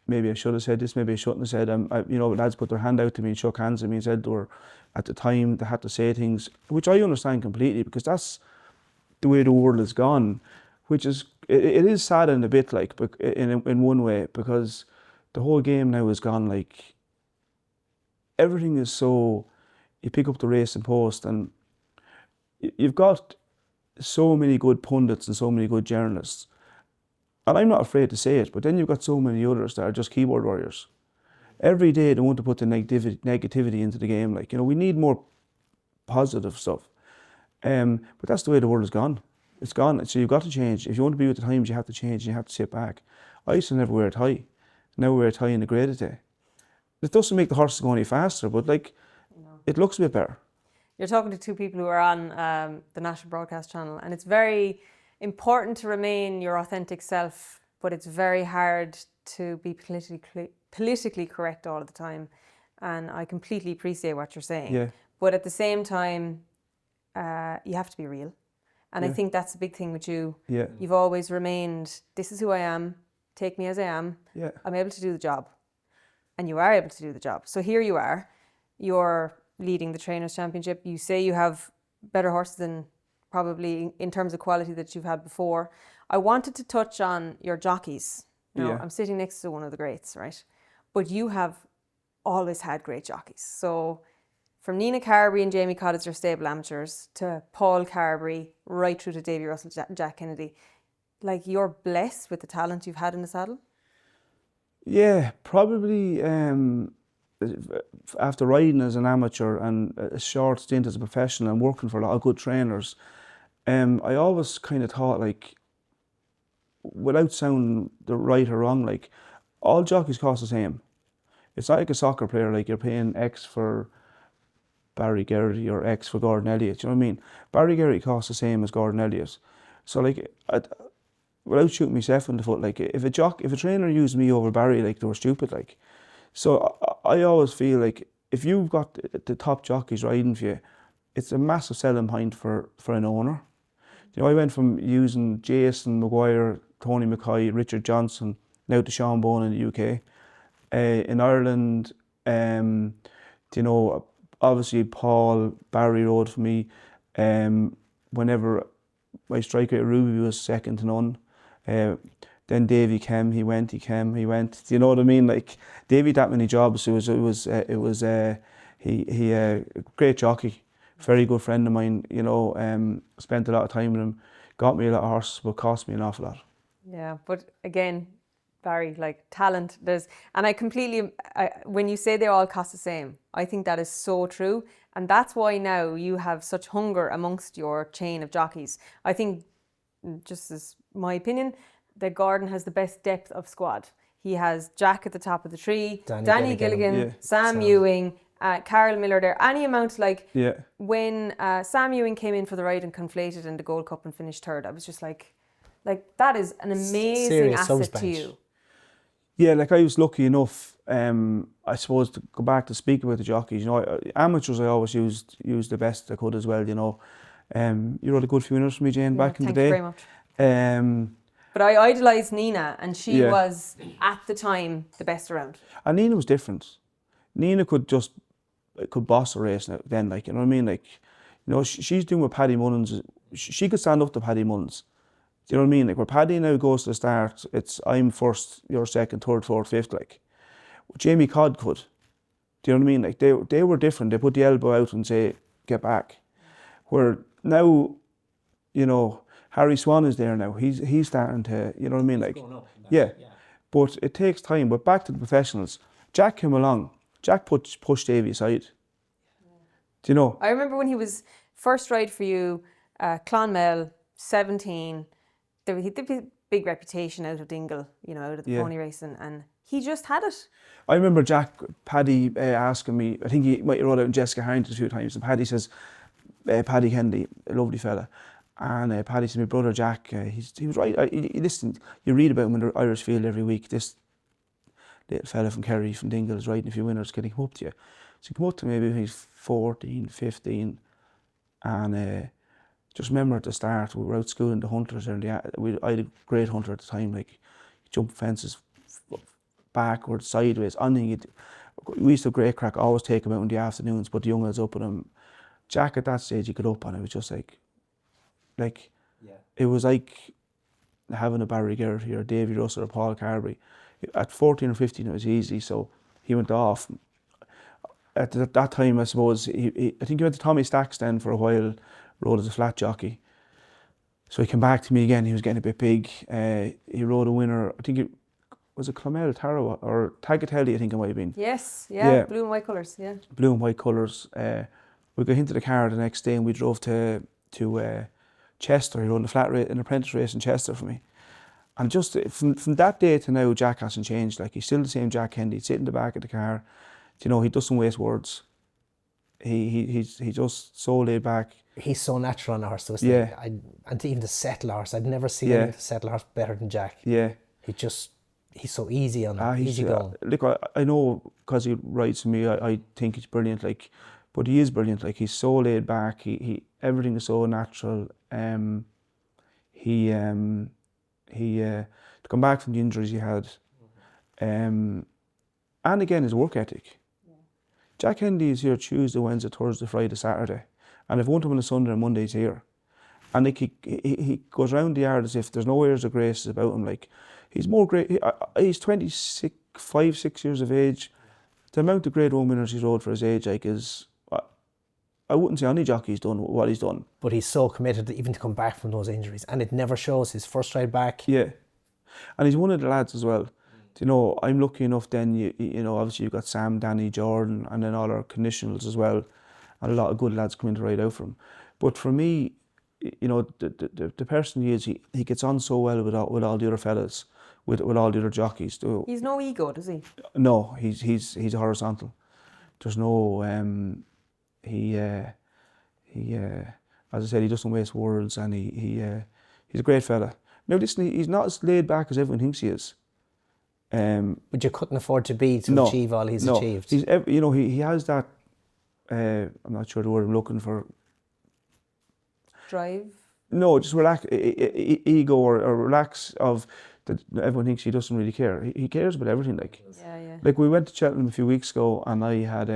maybe I should have said this, maybe I shouldn't have said. Lads put their hand out to me and shook hands at me and said at the time they had to say things, which I understand completely, because that's the way the world has gone, which is, it is sad in a bit, in one way, because the whole game now has gone everything is so, you pick up the racing post and you've got so many good pundits and so many good journalists. And I'm not afraid to say it, but then you've got so many others that are just keyboard warriors. Every day they want to put the negativity into the game. We need more positive stuff. But that's the way the world has gone. It's gone. So you've got to change. If you want to be with the times, you have to change. You have to sit back. I used to never wear a tie. Now I wear a tie in the graded day. It doesn't make the horses go any faster, but it looks a bit better. You're talking to 2 people who are on the National Broadcast Channel, and it's very important to remain your authentic self, but it's very hard to be politically correct all the time. and I completely appreciate what you're saying. Yeah. But at the same time, you have to be real. And I think that's the big thing with you. Yeah. You've always remained, this is who I am, take me as I am. Yeah. I'm able to do the job. And you are able to do the job. So here you are, you're leading the Trainers' Championship. You say you have better horses than probably in terms of quality that you've had before. I wanted to touch on your jockeys. Now, Yeah. I'm sitting next to one of the greats, right? But you have always had great jockeys. So from Nina Carberry and Jamie Codd as your stable amateurs to Paul Carberry right through to Davy Russell, Jack Kennedy. Like, you're blessed with the talent you've had in the saddle? Yeah, probably after riding as an amateur and a short stint as a professional and working for a lot of good trainers, I always kind of thought, like, without sounding the right or wrong, like, all jockeys cost the same. It's not like a soccer player, like you're paying X for Barry Geraghty or X for Gordon Elliott. You know what I mean? Barry Geraghty costs the same as Gordon Elliott. So, like, without shooting myself in the foot, like, if a trainer used me over Barry, like, they were stupid, like. So I always feel like if you've got the top jockeys riding for you, it's a massive selling point for an owner. You know, I went from using Jason Maguire, Tony McCoy, Richard Johnson, now to Sean Bone in the UK. In Ireland, you know, obviously Paul, Barry rode for me. Whenever my striker Ruby was second to none. Then Davy came, he went. Do you know what I mean? Like, Davy that many jobs. He a great jockey, very good friend of mine. You know, spent a lot of time with him, got me a lot of horses, but cost me an awful lot. Yeah, but again, Barry, like, talent, and I completely, when you say they all cost the same, I think that is so true. And that's why now you have such hunger amongst your chain of jockeys. I think, just as my opinion, that Gordon has the best depth of squad. He has Jack at the top of the tree, Danny Gilligan, yeah. Sam Ewing, Carol Miller there. Any amount, like, yeah. When Sam Ewing came in for the ride and conflated in the Gold Cup and finished third, I was just like that is an amazing Serious asset subs to bench. you. Yeah, like, I was lucky enough, I suppose, to go back to speak about the jockeys. You know, amateurs I always used the best I could as well, you know. You rode a good few winners for me, Jane, back in the day. Thank you very much. But I idolised Nina, and she was, at the time, the best around. And Nina was different. Nina could boss a race now, then, like, you know what I mean? Like, you know, she's doing what Paddy Mullins, she could stand up to Paddy Mullins. Do you know what I mean? Like, where Paddy now goes to the start, it's I'm first, you're second, third, fourth, fifth, like. Jamie Codd could. Do you know what I mean? Like, they were different. They put the elbow out and say, get back. Where now, you know, Harry Swan is there now. He's starting to, you know what I mean? Like, yeah. But it takes time. But back to the professionals. Jack came along. Jack pushed Davy aside. Do you know? I remember when he was first ride for you, Clonmel, 17. He had a big reputation out of Dingle, you know, out of the pony racing, and he just had it. I remember Paddy asking me, I think he might have rode out in Jessica Harrington a few times, and Paddy says, Paddy Kennedy, a lovely fella, and Paddy said, my brother Jack, he was right. Listen, you read about him in the Irish Field every week. This little fella from Kerry, from Dingle, is riding a few winners. Can he come up to you? So he came up to me maybe when he's 14, 15, and just remember at the start, we were out schooling the hunters, and I had a great hunter at the time, like, jump fences, backwards, sideways, anything. We used to have great crack, always take him out in the afternoons, put the young lads up on him. Jack at that stage, he got up, and it was just like, it was like having a Barry Geraghty or Davy Russell or Paul Carberry. At 14 or 15, it was easy, so he went off. At that time, I suppose, I think he went to Tommy Stack's then for a while, rode as a flat jockey. So he came back to me again. He was getting a bit big. He rode a winner. I think it was a Clonmel, Tarawa, or Taggatelli, I think it might have been. Yes, yeah, blue and white colours, yeah. Blue and white colours. We got into the car the next day and we drove to Chester. He rode an apprentice race in Chester for me. And just from that day to now, Jack hasn't changed. Like, he's still the same Jack Kennedy. He'd sit in the back of the car. You know, he doesn't waste words. He's just so laid back. He's so natural on a horse. And even to settle a horse, I'd never seen anyone to settle a horse better than Jack. Yeah. He he's so easy on He's, easy going. look, I know because he writes to me, I think he's brilliant, like, but he is brilliant. Like, he's so laid back. He everything is so natural. He to come back from the injuries he had, and again his work ethic. Jack Hendy is here Tuesday, Wednesday, Thursday, Friday, Saturday, and if I want him on a Sunday and Monday, he's here. And like he goes around the yard as if there's no airs or graces about him. Like, he's more great. He's 26, 6 years of age. The amount of Grade 1 winners he's rode for his age, like, is, I wouldn't say any jockey's done what he's done. But he's so committed even to come back from those injuries, and it never shows. His first ride back. Yeah, and he's one of the lads as well. You know, I'm lucky enough. Then you know, obviously you've got Sam, Danny, Jordan, and then all our conditionals as well, and a lot of good lads come in to ride out for him. But for me, you know, the person he is, he gets on so well with all the other fellas, with all the other jockeys. He's no ego, does he? No, he's horizontal. There's no as I said, he doesn't waste words, and he's a great fella. Now listen, he's not as laid back as everyone thinks he is. But you couldn't afford to be to achieve all he's achieved. He's, you know, he has that. I'm not sure the word I'm looking for. Drive? No, just relax, ego or relax of that everyone thinks he doesn't really care. He cares about everything, like. Yeah. Like, we went to Cheltenham a few weeks ago, and I had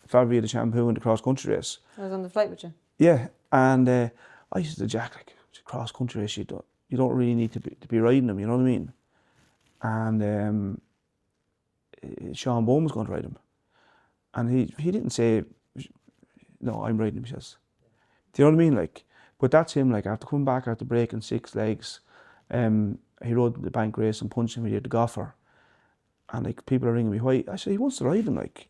Fabio de Teahupoo in the cross country race. I was on the flight with you. Yeah, and I said to Jack, like, it's a cross country race, you don't really need to be riding them, you know what I mean? And Sean Bowman was going to ride him, and he didn't say, no, I'm riding him, he says. Do you know what I mean? Like, but that's him. Like, after coming back after breaking 6 legs, he rode the bank race and punched him with the goffer, and like, people are ringing me, why? I said, he wants to ride him. Like,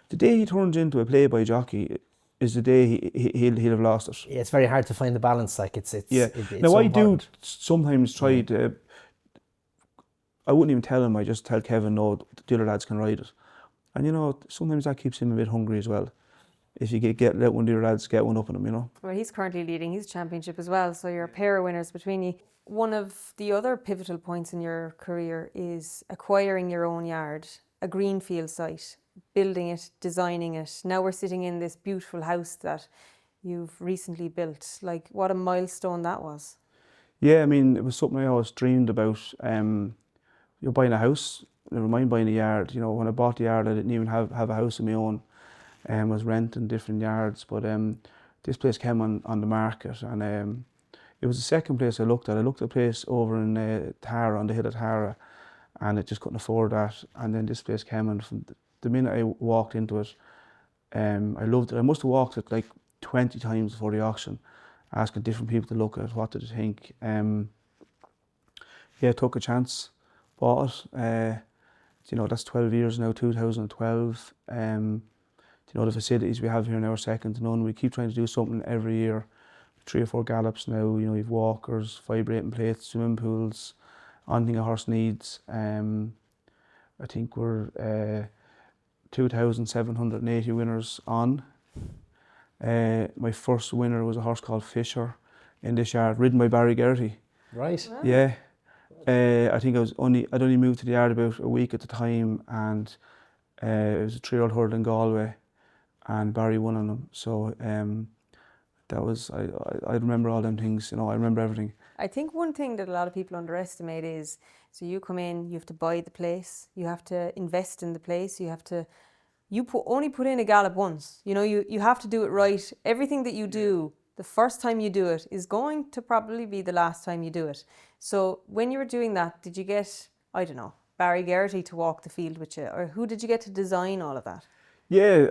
the day he turns into a play-by jockey is the day he'll have lost it. Yeah, it's very hard to find the balance. Like, it's yeah. It's now so I important. do sometimes try to. I wouldn't even tell him. I just tell Kevin, no, the other lads can ride it, and you know, sometimes that keeps him a bit hungry as well. If you let one of the other lads get one up on him, you know. Well, he's currently leading his championship as well, so you're a pair of winners between you. One of the other pivotal points in your career is acquiring your own yard, a greenfield site, building it, designing it. Now we're sitting in this beautiful house that you've recently built. Like, what a milestone that was. Yeah, I mean, it was something I always dreamed about. You're buying a house, never mind buying a yard. You know, when I bought the yard, I didn't even have a house of my own. I was renting different yards, but this place came on the market, and it was the second place I looked at. I looked at a place over in Tara, on the hill of Tara, and I just couldn't afford that. And then this place came, and from the minute I walked into it, I loved it. I must have walked it like 20 times before the auction, asking different people to look at it, what did they think. Yeah, took a chance, bought it. You know, that's 12 years now, 2012. You know, the facilities we have here now are second to none. We keep trying to do something every year. 3 or 4 gallops now, you know, you've walkers, vibrating plates, swimming pools, anything a horse needs. I think we're 2,780 winners on. My first winner was a horse called Fisher in this yard, ridden by Barry Geraghty. Right. Wow. Yeah. I think I'd only moved to the yard about a week at the time, and it was a 3-year-old hurdle in Galway, and Barry won on him. So that was, I remember all them things, you know, I remember everything. I think one thing that a lot of people underestimate is, so you come in, you have to buy the place, you have to invest in the place, only put in a gallop once. You know, you have to do it right. Everything that you do, the first time you do it is going to probably be the last time you do it. So when you were doing that, did you get, I don't know, Barry Geraghty to walk the field with you, or who did you get to design all of that? Yeah,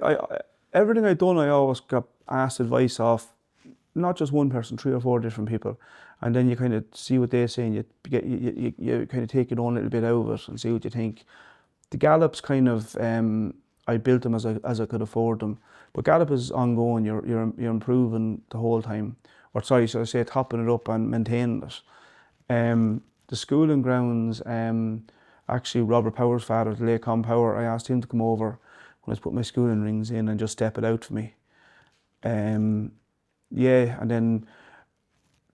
everything I'd done, I always got asked advice off not just one person, 3 or 4 different people, and then you kind of see what they're saying. You kind of take your own little bit out of it and see what you think. The gallops kind of I built them as I could afford them, but gallop is ongoing. You're improving the whole time, or sorry, should I say, topping it up and maintaining it. The schooling grounds, actually Robert Power's father, the late Con Power, I asked him to come over when I was putting my schooling rings in and just step it out for me. Yeah, and then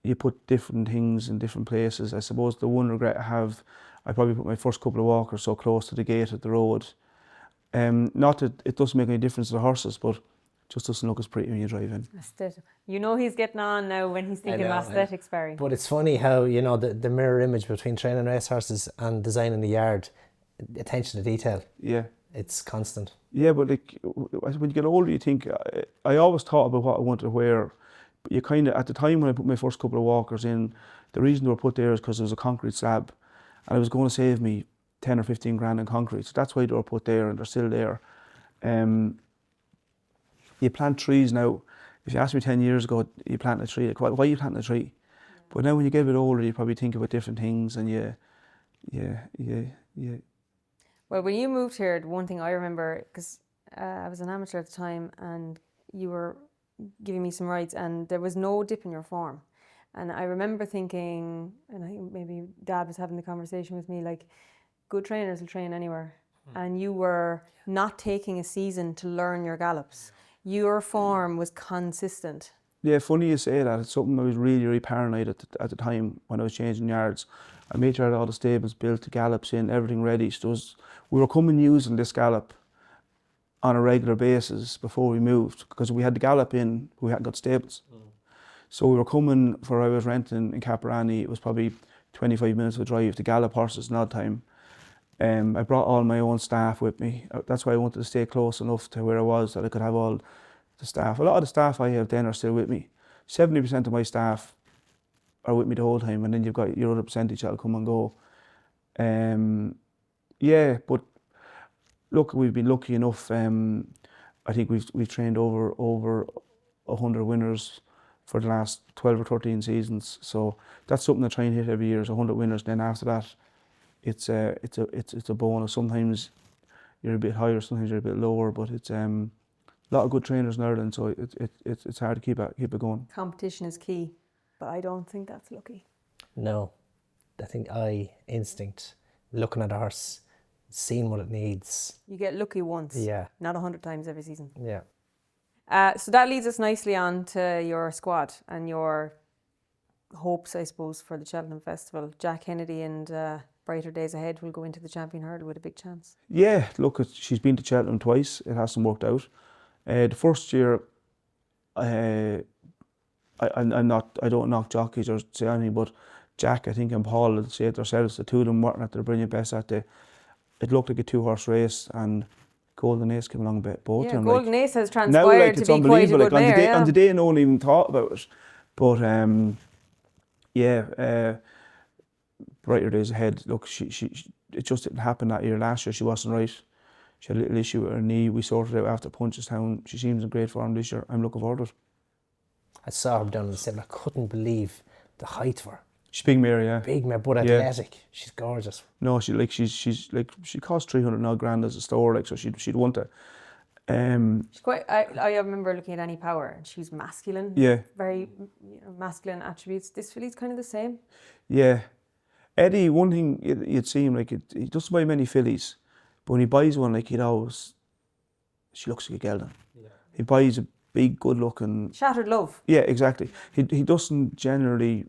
you put different things in different places. I suppose the one regret I have, I probably put my first couple of walkers so close to the gate at the road. Not that it doesn't make any difference to the horses, but it just doesn't look as pretty when you drive in. Aesthetic. You know he's getting on now when he's thinking of know. aesthetics, Barry. But it's funny how, you know, the mirror image between training racehorses and designing the yard, attention to detail, Yeah. it's constant. Yeah, but like when you get older, you think, I always thought about what I wanted to wear, but you kind of, at the time when I put my first couple of walkers in, the reason they were put there is because there was a concrete slab and it was going to save me 10 or 15 grand in concrete. So that's why they were put there and they're still there. You plant trees now. If you asked me 10 years ago, you plant a tree, like, why are you planting a tree? But now when you get a bit older, you probably think about different things and Well, when you moved here, the one thing I remember, because I was an amateur at the time and you were giving me some rides and there was no dip in your form. And I remember thinking, and I think maybe Dad was having the conversation with me, like, good trainers will train anywhere. And you were not taking a season to learn your gallops. Your form was consistent. Yeah, funny you say that. It's something I was really, really paranoid at the time when I was changing yards. I made sure I had all the stables built, the gallops in, everything ready. So we were coming using this gallop on a regular basis before we moved because we had the gallop in, we hadn't got stables. So we were coming for I was renting in Caparani. It was probably 25 minutes of a drive to gallop horses in odd time. I brought all my own staff with me. That's why I wanted to stay close enough to where I was that I could have all the staff. A lot of the staff I have then are still with me. 70% of my staff are with me the whole time, and then you've got your other percentage that'll come and go. Yeah, but look, we've been lucky enough. I think we've trained over 100 winners for the last 12 or 13 seasons. So that's something I try and hit every year is 100 winners. Then after that, it's a bonus. Sometimes you're a bit higher, sometimes you're a bit lower, but it's a lot of good trainers in Ireland, so it's hard to keep it going. Competition is key, but I don't think that's lucky. No, I think instinct, looking at a horse, seeing what it needs. You get lucky once, not 100 times every season. Yeah. So that leads us nicely on to your squad and your hopes, I suppose, for the Cheltenham Festival. Jack Kennedy and Brighterdaysahead will go into the champion hurdle with a big chance. Yeah, look, she's been to Cheltenham twice. It hasn't worked out. The first year, I don't knock jockeys or say anything, but Jack, I think, and Paul had said themselves, the two of them weren't at their brilliant best at it looked like a 2-horse race, and Golden Ace came along both. Yeah, and Golden Ace has transpired now, to it's be quite a good mare. On the day, no one even thought about it. But Brighterdaysahead, look, it just didn't happen that year. Last year she wasn't right. She had a little issue with her knee. We sorted it out after Punchestown. She seems in great form this year. I'm looking forward to it. I saw her down in the stable. I couldn't believe the height of her. She's big mare, yeah. Big mare, but athletic. She's gorgeous. No, she cost 300 odd grand as a store, like, so she'd want to. She's quite. I remember looking at Annie Power, and she's masculine. Yeah. Very masculine attributes. This filly's kind of the same. Yeah. Eddie, one thing you'd see him, like, he doesn't buy many fillies, but when he buys one, like, she looks like a gelding. Yeah. He buys a big, good-looking... Shattered love. Yeah, exactly. He doesn't generally...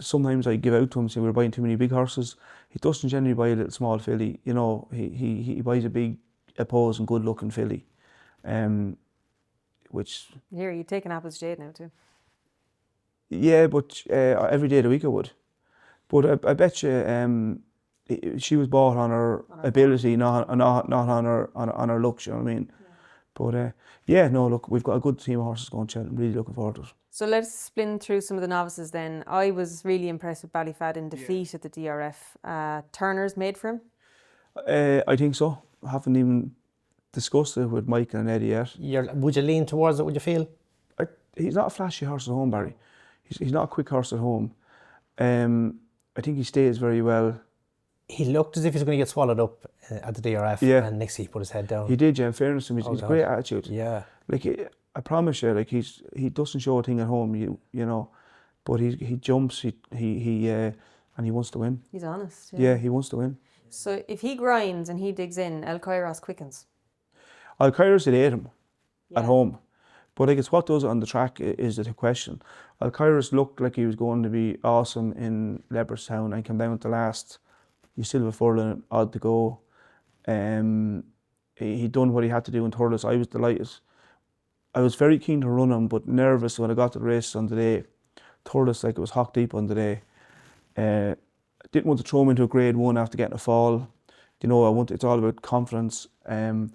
Sometimes I give out to him, say we're buying too many big horses. He doesn't generally buy a little small filly. You know, he buys a big, opposing, good-looking filly, which... Here, you'd take an Apple's Jade now too. Yeah, but every day of the week I would. But I bet you she was bought on her ability, not on her looks, you know what I mean? Yeah. But look, we've got a good team of horses going to Cheltenham. I'm really looking forward to it. So let's spin through some of the novices then. I was really impressed with Ballyfad in defeat at the DRF. Turner's made for him? I think so. I haven't even discussed it with Mike and Eddie yet. Would you lean towards it, would you feel? He's not a flashy horse at home, Barry. He's not a quick horse at home. I think he stays very well. He looked as if he was going to get swallowed up at the DRF, and next he put his head down. He did, yeah. In fairness to him, he's a great attitude. Yeah. Like, I promise you, like, he doesn't show a thing at home, you know, but he jumps, and he wants to win. He's honest. Yeah, he wants to win. So if he grinds and he digs in, El Cairos quickens. El Cairos would hate him at home, but I guess what does it on the track is the question. El Cairos looked like he was going to be awesome in Leopardstown and came down at the last You still have a furlong odd to go. He'd done what he had to do in Thurles. I was delighted. I was very keen to run him, but nervous when I got to the race on the day. Thurles, like, it was hock deep on the day. Didn't want to throw him into a grade 1 after getting a fall. You know, it's all about confidence. I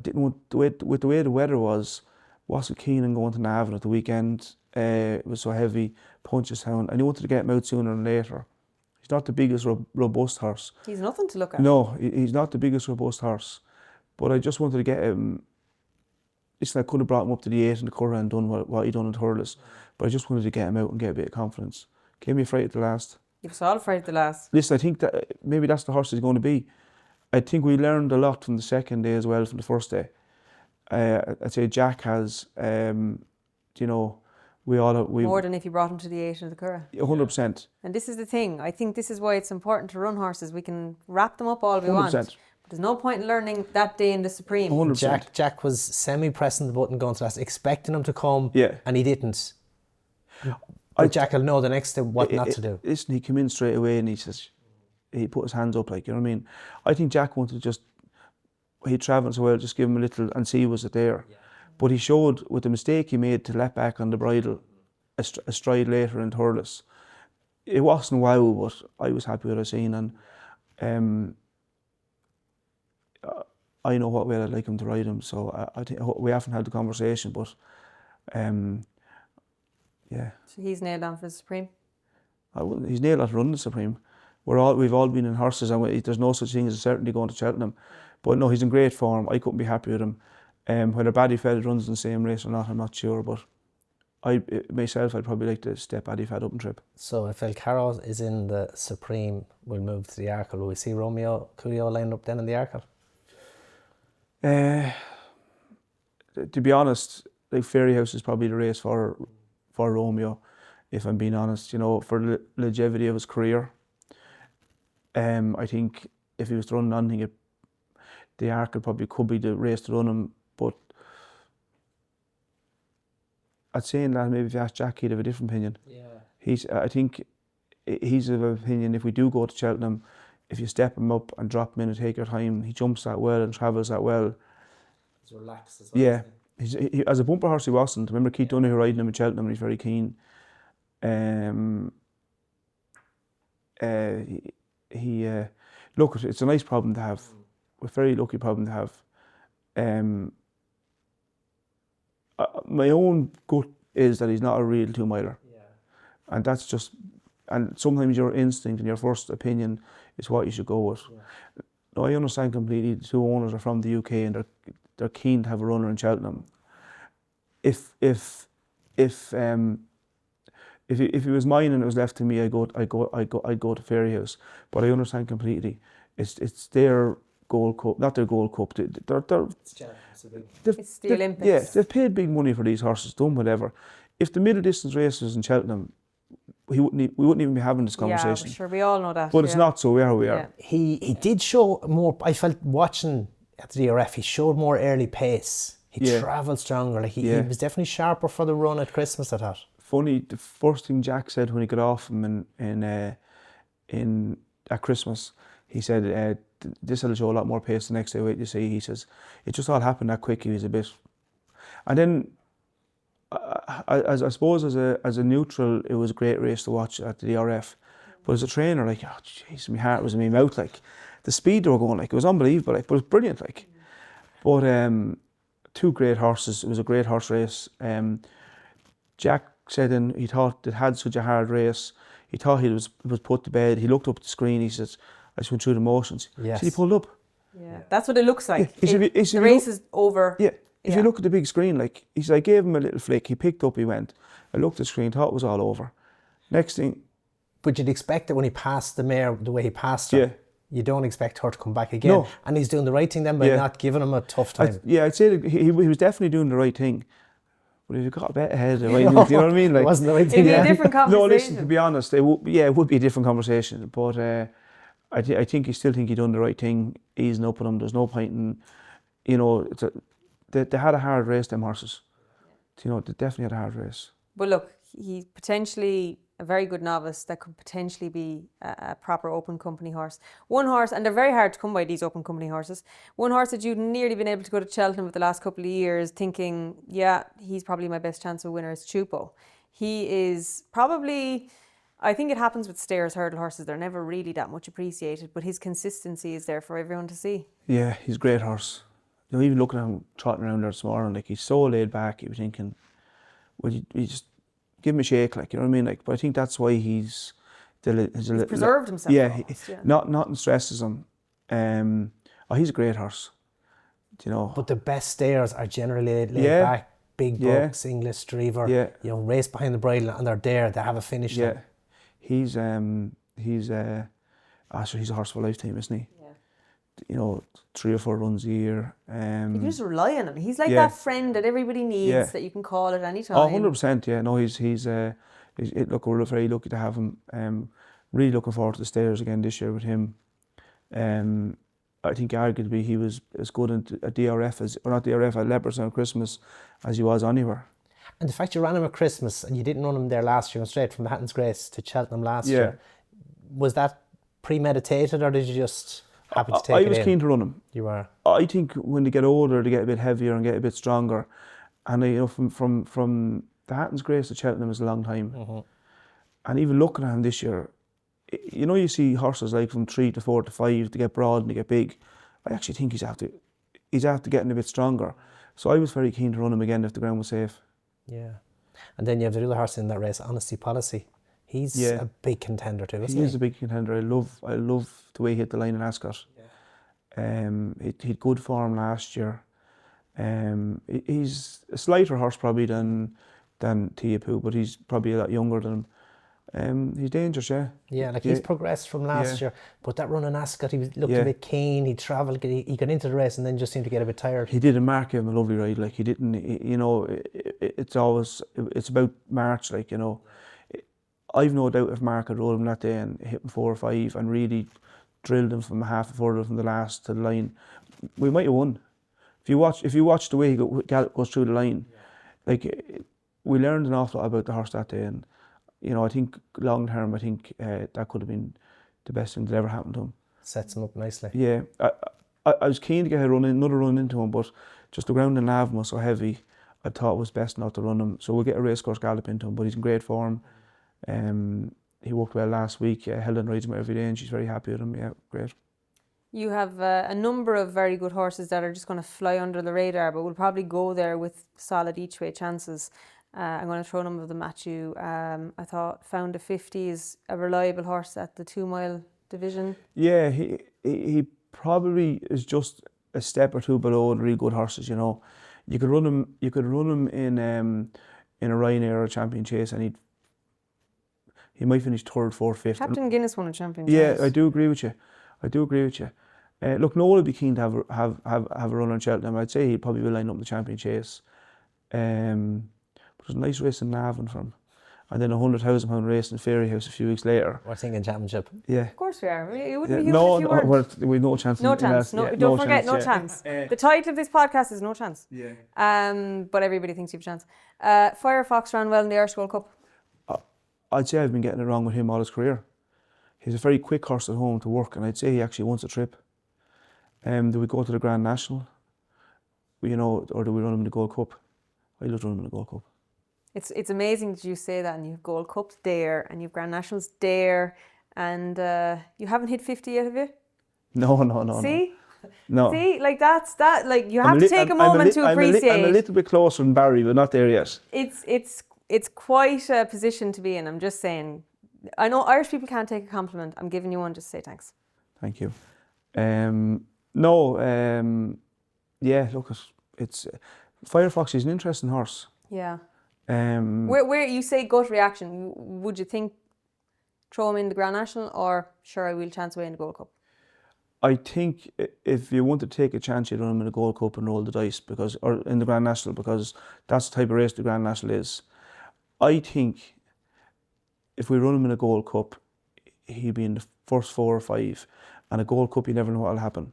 didn't want, with the way the weather wasn't keen on going to Navan at the weekend. It was so heavy, Punchestown, and he wanted to get him out sooner than later. He's not the biggest robust horse. He's nothing to look at. No, he's not the biggest robust horse. But I just wanted to get him. Listen, I could have brought him up to the 8 in the Curragh and done what he done in Thurles, but I just wanted to get him out and get a bit of confidence. Gave me a fright at the last. He was all afraid at the last. Listen, I think that maybe that's the horse he's going to be. I think we learned a lot from the second day as well, from the first day. I'd say Jack has, you know, more than if you brought him to the 8 in the Curragh. 100%. And this is the thing. I think this is why it's important to run horses. We can wrap them up all we 100%. want. But there's no point in learning that day in the Supreme. 100%. Jack was semi-pressing the button going to last, expecting him to come, and he didn't. But Jack will know the next day what not to do. Listen, he came in straight away and he put his hands up, like, you know what I mean? I think Jack wanted to just, he travelled so well, just give him a little and see was it there. Yeah. But he showed, with the mistake he made to let back on the bridle a stride later in Thurles. It wasn't wow, but I was happy with what I seen, and I know what way I'd like him to ride him, so I think we haven't had the conversation, but yeah. So he's nailed on for the Supreme? He's nailed on to run the Supreme. We've all been in horses, and there's no such thing as a certainty going to Cheltenham. But no, he's in great form. I couldn't be happy with him. Whether Ballyfad runs in the same race or not, I'm not sure. But myself, I'd probably like to step Ballyfad up and trip. So if El Cairos is in the Supreme, we'll move to the Arkle. Will we see Romeo Coolio lined up then in the Arkle? To be honest, like, Fairyhouse is probably the race for Romeo, if I'm being honest. You know, for the longevity of his career. I think if he was to run anything, the Arkle probably could be the race to run him. But I'd say in that, maybe if you ask Jack, he'd have a different opinion. Yeah. I think he's of an opinion, if we do go to Cheltenham, if you step him up and drop him in and take your time, he jumps that well and travels that well. He's relaxed as well. Yeah. He, as a bumper horse, he wasn't. Remember Keith Donoghue riding him in Cheltenham, and he's very keen. Look, it's a nice problem to have. A very lucky problem to have. My own gut is that he's not a real 2-miler. Yeah. And that's just, and sometimes your instinct and your first opinion is what you should go with. Yeah. Now, I understand completely, the two owners are from the UK and they're keen to have a runner in Cheltenham. If it was mine and it was left to me, I'd go to Fairyhouse. But I understand completely. It's their Gold Cup, not their Gold Cup. It's the Olympics. Yeah, they've paid big money for these horses, done whatever. If the middle distance race was in Cheltenham, we wouldn't even be having this conversation. Yeah, sure, we all know that. But it's not, so we are who we are. He did show more, I felt watching at the DRF, he showed more early pace. He travelled stronger. Like he was definitely sharper for the run at Christmas, I thought. Funny, the first thing Jack said when he got off him at Christmas, he said, this will show a lot more pace the next day, wait you see. He says, it just all happened that quick. He was a bit, and then I suppose as a neutral, it was a great race to watch at the DRF. But as a trainer, like, oh jeez, my heart was in my mouth. Like, the speed they were going, like, it was unbelievable. Like, but it was brilliant. Like, but two great horses. It was a great horse race. Jack said he thought it had such a hard race. He thought he was put to bed. He looked up at the screen. He says, I just went through the motions. Yes. So he pulled up. Yeah, that's what it looks like. Yeah. The race is over. Yeah. If you look at the big screen, like, he said, I gave him a little flick. He picked up, he went. I looked at the screen, thought it was all over. Next thing. But you'd expect that when he passed the mare the way he passed her, you don't expect her to come back again. No. And he's doing the right thing then by not giving him a tough time. I'd say that he was definitely doing the right thing. But if you got a bet ahead, you know what I mean? Like, it wasn't the right thing. It'd be a different conversation. No, listen, to be honest, it would be a different conversation. But I still think he done the right thing, easing up on him. There's no point in, they had a hard race, them horses. You know, they definitely had a hard race. But look, he potentially a very good novice that could potentially be a proper open company horse. One horse, and they're very hard to come by, these open company horses. One horse that you've nearly been able to go to Cheltenham with the last couple of years thinking, yeah, he's probably my best chance of winner, is Teahupoo. He is probably, I think it happens with stayers hurdle horses, they're never really that much appreciated, but his consistency is there for everyone to see. Yeah, he's a great horse. You know, even looking at him trotting around there this morning, like, he's so laid back, you were thinking, well, you just give him a shake, like, you know what I mean? Like, but I think that's why he's preserved himself. Yeah, nothing stresses him. He's a great horse, you know. But the best stayers are generally laid back, big bucks, English Streaver, you know, race behind the bridle, and they're there, they have a finish. Yeah, he's a horse for a lifetime, isn't he? You know, 3 or 4 runs a year. You can just rely on him. He's like that friend that everybody needs that you can call at any time. Oh, 100%, yeah. No, he's look, we're very lucky to have him. Really looking forward to the stayers again this year with him. I think arguably he was as good at DRF at Leopards on Christmas as he was anywhere. And the fact you ran him at Christmas and you didn't run him there last year, straight from the Hatton's Grace to Cheltenham last year, was that premeditated, or did you just happen to take it in? I was keen to run him. You were? I think when they get older, they get a bit heavier and get a bit stronger. And you know, from the Hatton's Grace to Cheltenham is a long time. Mm-hmm. And even looking at him this year, you know, you see horses like from 3 to 4 to 5, they get broad and they get big. I actually think he's after getting a bit stronger. So I was very keen to run him again if the ground was safe. Yeah. And then you have the other horse in that race, Honesty Policy. He's a big contender too, isn't he? He is a big contender. I love the way he hit the line in Ascot. Yeah. He had good form last year. He's a slighter horse probably than Teahupoo, but he's probably a lot younger than him. He's dangerous, yeah. Yeah, like he's progressed from last year, but that run in Ascot, he looked a bit keen. He travelled, he got into the race, and then just seemed to get a bit tired. He did, and Mark gave him a lovely ride. Like, he didn't, you know, it's about March. Like, you know, I've no doubt if Mark had rolled him that day and hit him 4 or 5 and really drilled him from half a further from the last to the line, we might have won. If you watch the way he goes through the line, like, we learned an awful lot about the horse that day, and you know, I think long term, that could have been the best thing that ever happened to him. Sets him up nicely. Yeah, I was keen to get another run into him, but just the ground in Navan was so heavy, I thought it was best not to run him. So we'll get a racecourse gallop into him, but he's in great form. He worked well last week. Helen rides him every day, and she's very happy with him. Yeah, great. You have a number of very good horses that are just going to fly under the radar, but will probably go there with solid each way chances. I'm going to throw a number of them at you. I thought Found a 50 is a reliable horse at the 2 mile division. Yeah, he probably is just a step or two below the real good horses. You know, you could run him in a Ryanair or a Champion Chase, and he might finish 3rd, 4th, 5th. Captain Guinness won a Champion Chase. Yeah, I do agree with you. Look, Noel would be keen to have a run on Cheltenham. I'd say he'd probably be lining up the Champion Chase. It was a nice race in Navan for him. And then a £100,000 race in Fairy House a few weeks later. We're thinking championship. Yeah. Of course we are. It wouldn't be huge if you weren't. We've no chance. No chance. Don't forget, no chance. The title of this podcast is No Chance. Yeah. But everybody thinks you have a chance. Firefox ran well in the Irish World Cup. I'd say I've been getting it wrong with him all his career. He's a very quick horse at home to work, and I'd say he actually wants a trip. Do we go to the Grand National? You know, or do we run him in the Gold Cup? I'd love to run him in the Gold Cup. It's amazing that you say that, and you have Gold Cups there, and you have Grand Nationals there, and you haven't hit 50 yet, have you? No. See? No. See, like like you have to take a moment to appreciate. I'm a little bit closer than Barry, but not there yet. It's quite a position to be in. I'm just saying. I know Irish people can't take a compliment. I'm giving you one. Just say thanks. Thank you. Yeah. Look, it's Firefox is an interesting horse. Yeah. Where you say gut reaction, would you think throw him in the Grand National, or sure I will chance away in the Gold Cup? I think if you want to take a chance, you'd run him in the Gold Cup and roll the dice, or in the Grand National, because that's the type of race the Grand National is. I think if we run him in a Gold Cup, he'll be in the first 4 or 5, and a Gold Cup, you never know what'll happen.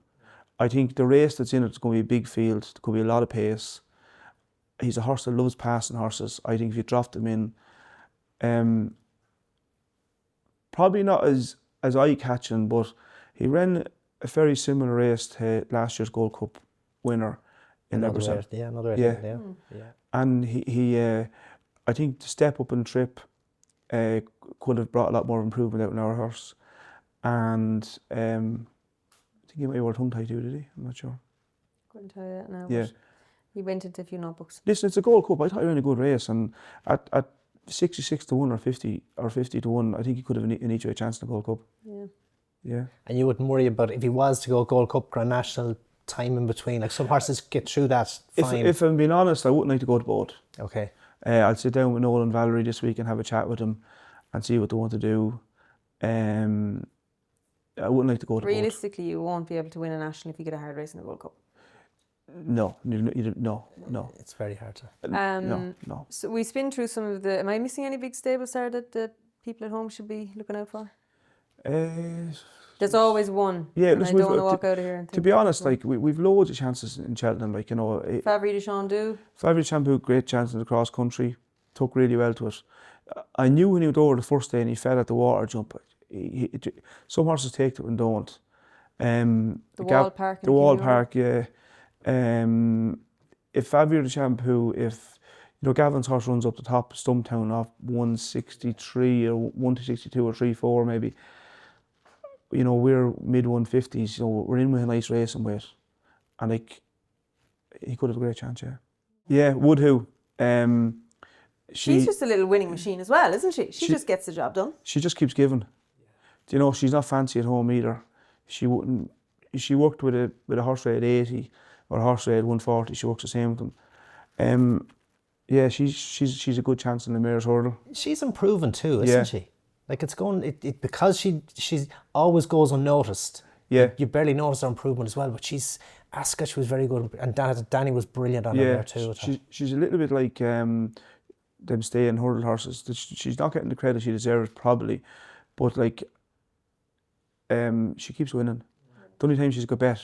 I think the race that's in it's going to be a big field. There could be a lot of pace. He's a horse that loves passing horses. I think if you dropped him in, probably not as eye-catching, but he ran a very similar race to last year's Gold Cup winner in Leverson. Another way. Yeah. Yeah. And he I think the step up and trip could have brought a lot more improvement out in our horse. And I think he might have wore tongue-tie too, did he? I'm not sure. Couldn't tell you that now. Yeah. But he went into a few notebooks. Listen, it's a Gold Cup. I thought he ran a good race, and at 66 to 1 or 50 to 1, I think he could have an each way chance in the Gold Cup. Yeah. Yeah. And you wouldn't worry about if he was to go Gold Cup, Grand National, time in between. Like some horses get through that fine. If I'm being honest, I wouldn't like to go to both. Okay. I'll sit down with Noel and Valerie this week and have a chat with them and see what they want to do. I wouldn't like to go to both. Realistically, you won't be able to win a national if you get a hard race in the World Cup. No. It's very hard to. No. So we spin through some of the. Am I missing any big stables there that the people at home should be looking out for? There's always one. Yeah, and I don't want to walk out of here and think. To be honest, like we've loads of chances in Cheltenham. Like Favre de Chandu. Favre de Chandu, great chance in the cross country. Took really well to it. I knew when he went over the first day and he fell at the water jump. Some horses take it and don't. The Wall Park. The Wall Park, yeah. If Favre de Chandu, if Gavin's horse runs up the top, Stumptown off 163 or 162 or 34 maybe. We're mid 150s. We're in with a nice racing weight, and he could have a great chance. Yeah, Wodhooh. She's just a little winning machine as well, isn't she? She just gets the job done. She just keeps giving. She's not fancy at home either. She wouldn't. She worked with a horse rate 80 or a horse rate 140. She works the same with them. Yeah, she's a good chance in the mare's hurdle. She's improving too, isn't she? Like it's going because she always goes unnoticed. Yeah, you barely notice her improvement as well. But Ascot was very good, and Danny was brilliant on her there too. She's a little bit like them staying hurdle horses. She's not getting the credit she deserves probably, but she keeps winning. The only time she's got bet,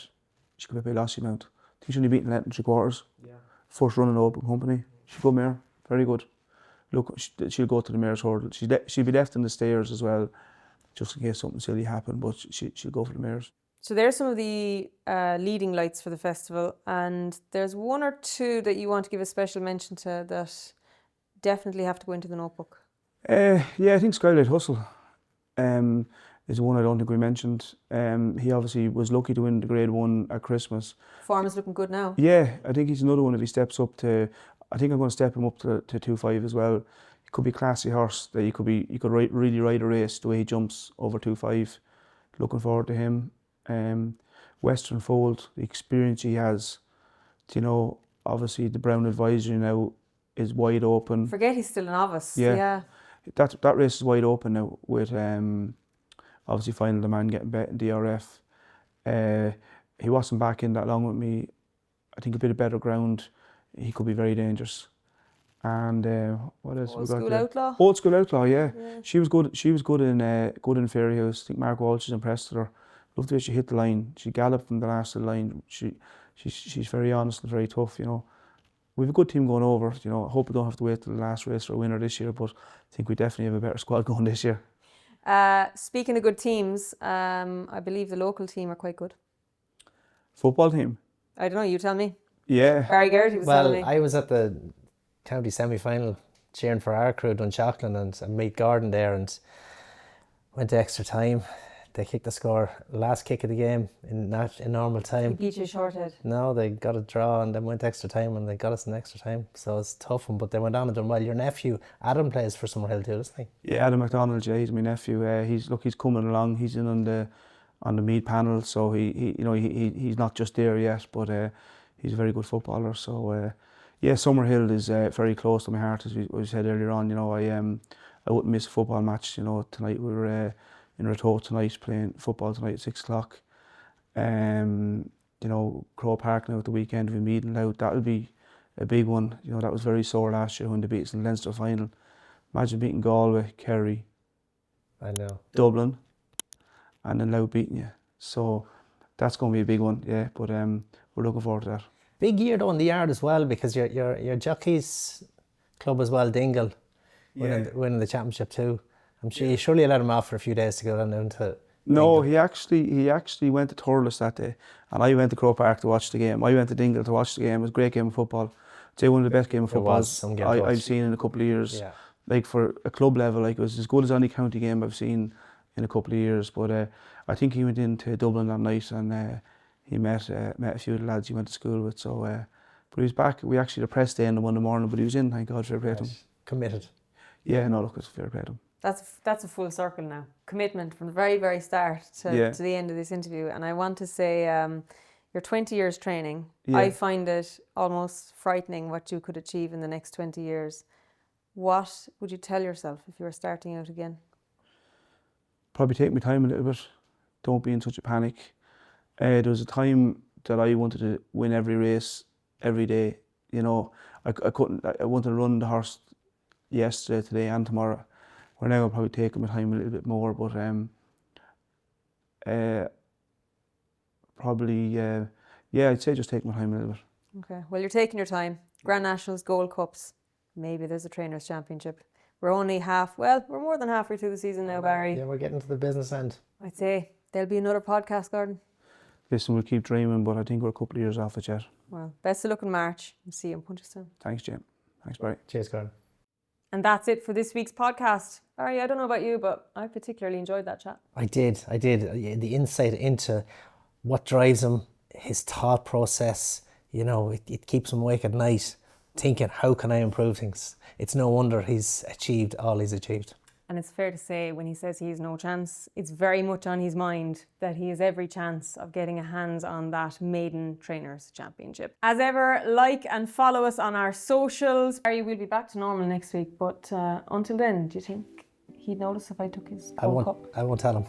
she could bet by lossy amount. I think she's only beaten Lent in 3/4. Yeah. First run in open company. She's a good mare, very good. Look, she'll go to the mare's hurdle. She'll be left in the stairs as well, just in case something silly happened, but she'll go for the mares. So there's some of the leading lights for the festival, and there's one or two that you want to give a special mention to that definitely have to go into the notebook. Yeah, I think Skylight Hustle is one I don't think we mentioned. He obviously was lucky to win the Grade 1 at Christmas. Form is looking good now. Yeah, I think he's another one if he steps up to. I think I'm going to step him up to 2.5 as well. He could be a classy horse that you could really ride a race the way he jumps over 2.5. Looking forward to him. Western Fold, the experience he has. Obviously the Brown Advisory now is wide open. Forget he's still a novice. Yeah. That race is wide open now with obviously Final Demand getting bet in DRF. He wasn't back in that long with me. I think a bit of better ground. He could be very dangerous. And what else we got there? Outlaw. Old School Outlaw, yeah. She was good. She was good in Fairy House. I think Mark Walsh is impressed with her. Loved the way she hit the line. She galloped from the last of the line. She's very honest and very tough. We've a good team going over. I hope we don't have to wait till the last race for a winner this year, but I think we definitely have a better squad going this year. Speaking of good teams, I believe the local team are quite good. Football team? I don't know. You tell me. Yeah. Barry Garrity was telling me. I was at the county semi-final cheering for our crew, Dunshaughlin, and meet Gordon there, and went to extra time. They kicked the score, last kick of the game in normal time. They beat you shorthead. No, they got a draw and then went to extra time, and they got us in extra time. So it's a tough one, but they went on and done well. Your nephew Adam plays for Summerhill too, doesn't he? Yeah, Adam McDonald, he's my nephew. He's coming along. He's in on the mead panel, so he's not just there yet, but he's a very good footballer. So Summerhill is very close to my heart, as we said earlier on. I wouldn't miss a football match. Tonight we were in Wodhooh tonight, playing football tonight at 6 o'clock. Crow Park now at the weekend, we're meeting out. That'll be a big one. That was very sore last year when they beat us in the Leinster final. Imagine beating Galway, Kerry, I know, Dublin, and then Louth beating you. So that's going to be a big one, yeah. But we're looking forward to that. Big year though in the yard as well, because your Jockeys club as well, Dingle, winning the championship too. I'm sure you surely let him off for a few days to go down to... No, he actually went to Thurles that day, and I went to Croke Park to watch the game. I went to Dingle to watch the game. It was a great game of football. I'd say one of the best game of football I've seen in a couple of years. Yeah. Like for a club level, like it was as good as any county game I've seen in a couple of years. But I think he went into Dublin that night and he met a few of the lads he went to school with. So, but he was back. We actually had a press day on the Monday morning, but he was in. Thank God, fair play to him. Committed. Yeah, no, look, it's fair play to him. That's a full circle now. Commitment from the very, very start to the end of this interview. And I want to say, your 20 years training, I find it almost frightening what you could achieve in the next 20 years. What would you tell yourself if you were starting out again? Probably take my time a little bit. Don't be in such a panic. There was a time that I wanted to win every race, every day. You know, I wanted to run the horse yesterday, today and tomorrow. We're now probably taking my time a little bit more, but I'd say just take my time a little bit. Okay, well, you're taking your time. Grand Nationals, Gold Cups, maybe there's a Trainers' Championship. We're only we're more than halfway through the season now, Barry. Yeah, we're getting to the business end. I'd say there'll be another podcast, Gordon. Listen, we'll keep dreaming, but I think we're a couple of years off it yet. Well, best of luck in March and see you in Punchestown. Thanks, Jim. Thanks, Barry. Cheers, Gordon. And that's it for this week's podcast. Barry, I don't know about you, but I particularly enjoyed that chat. I did. The insight into what drives him, his thought process, you know, it keeps him awake at night thinking, how can I improve things? It's no wonder he's achieved all he's achieved. And it's fair to say when he says he has no chance, it's very much on his mind that he has every chance of getting a hands on that maiden Trainers' Championship. As ever, like and follow us on our socials. Barry will be back to normal next week, but until then, do you think he'd notice if I took his Gold Cup? I won't tell him.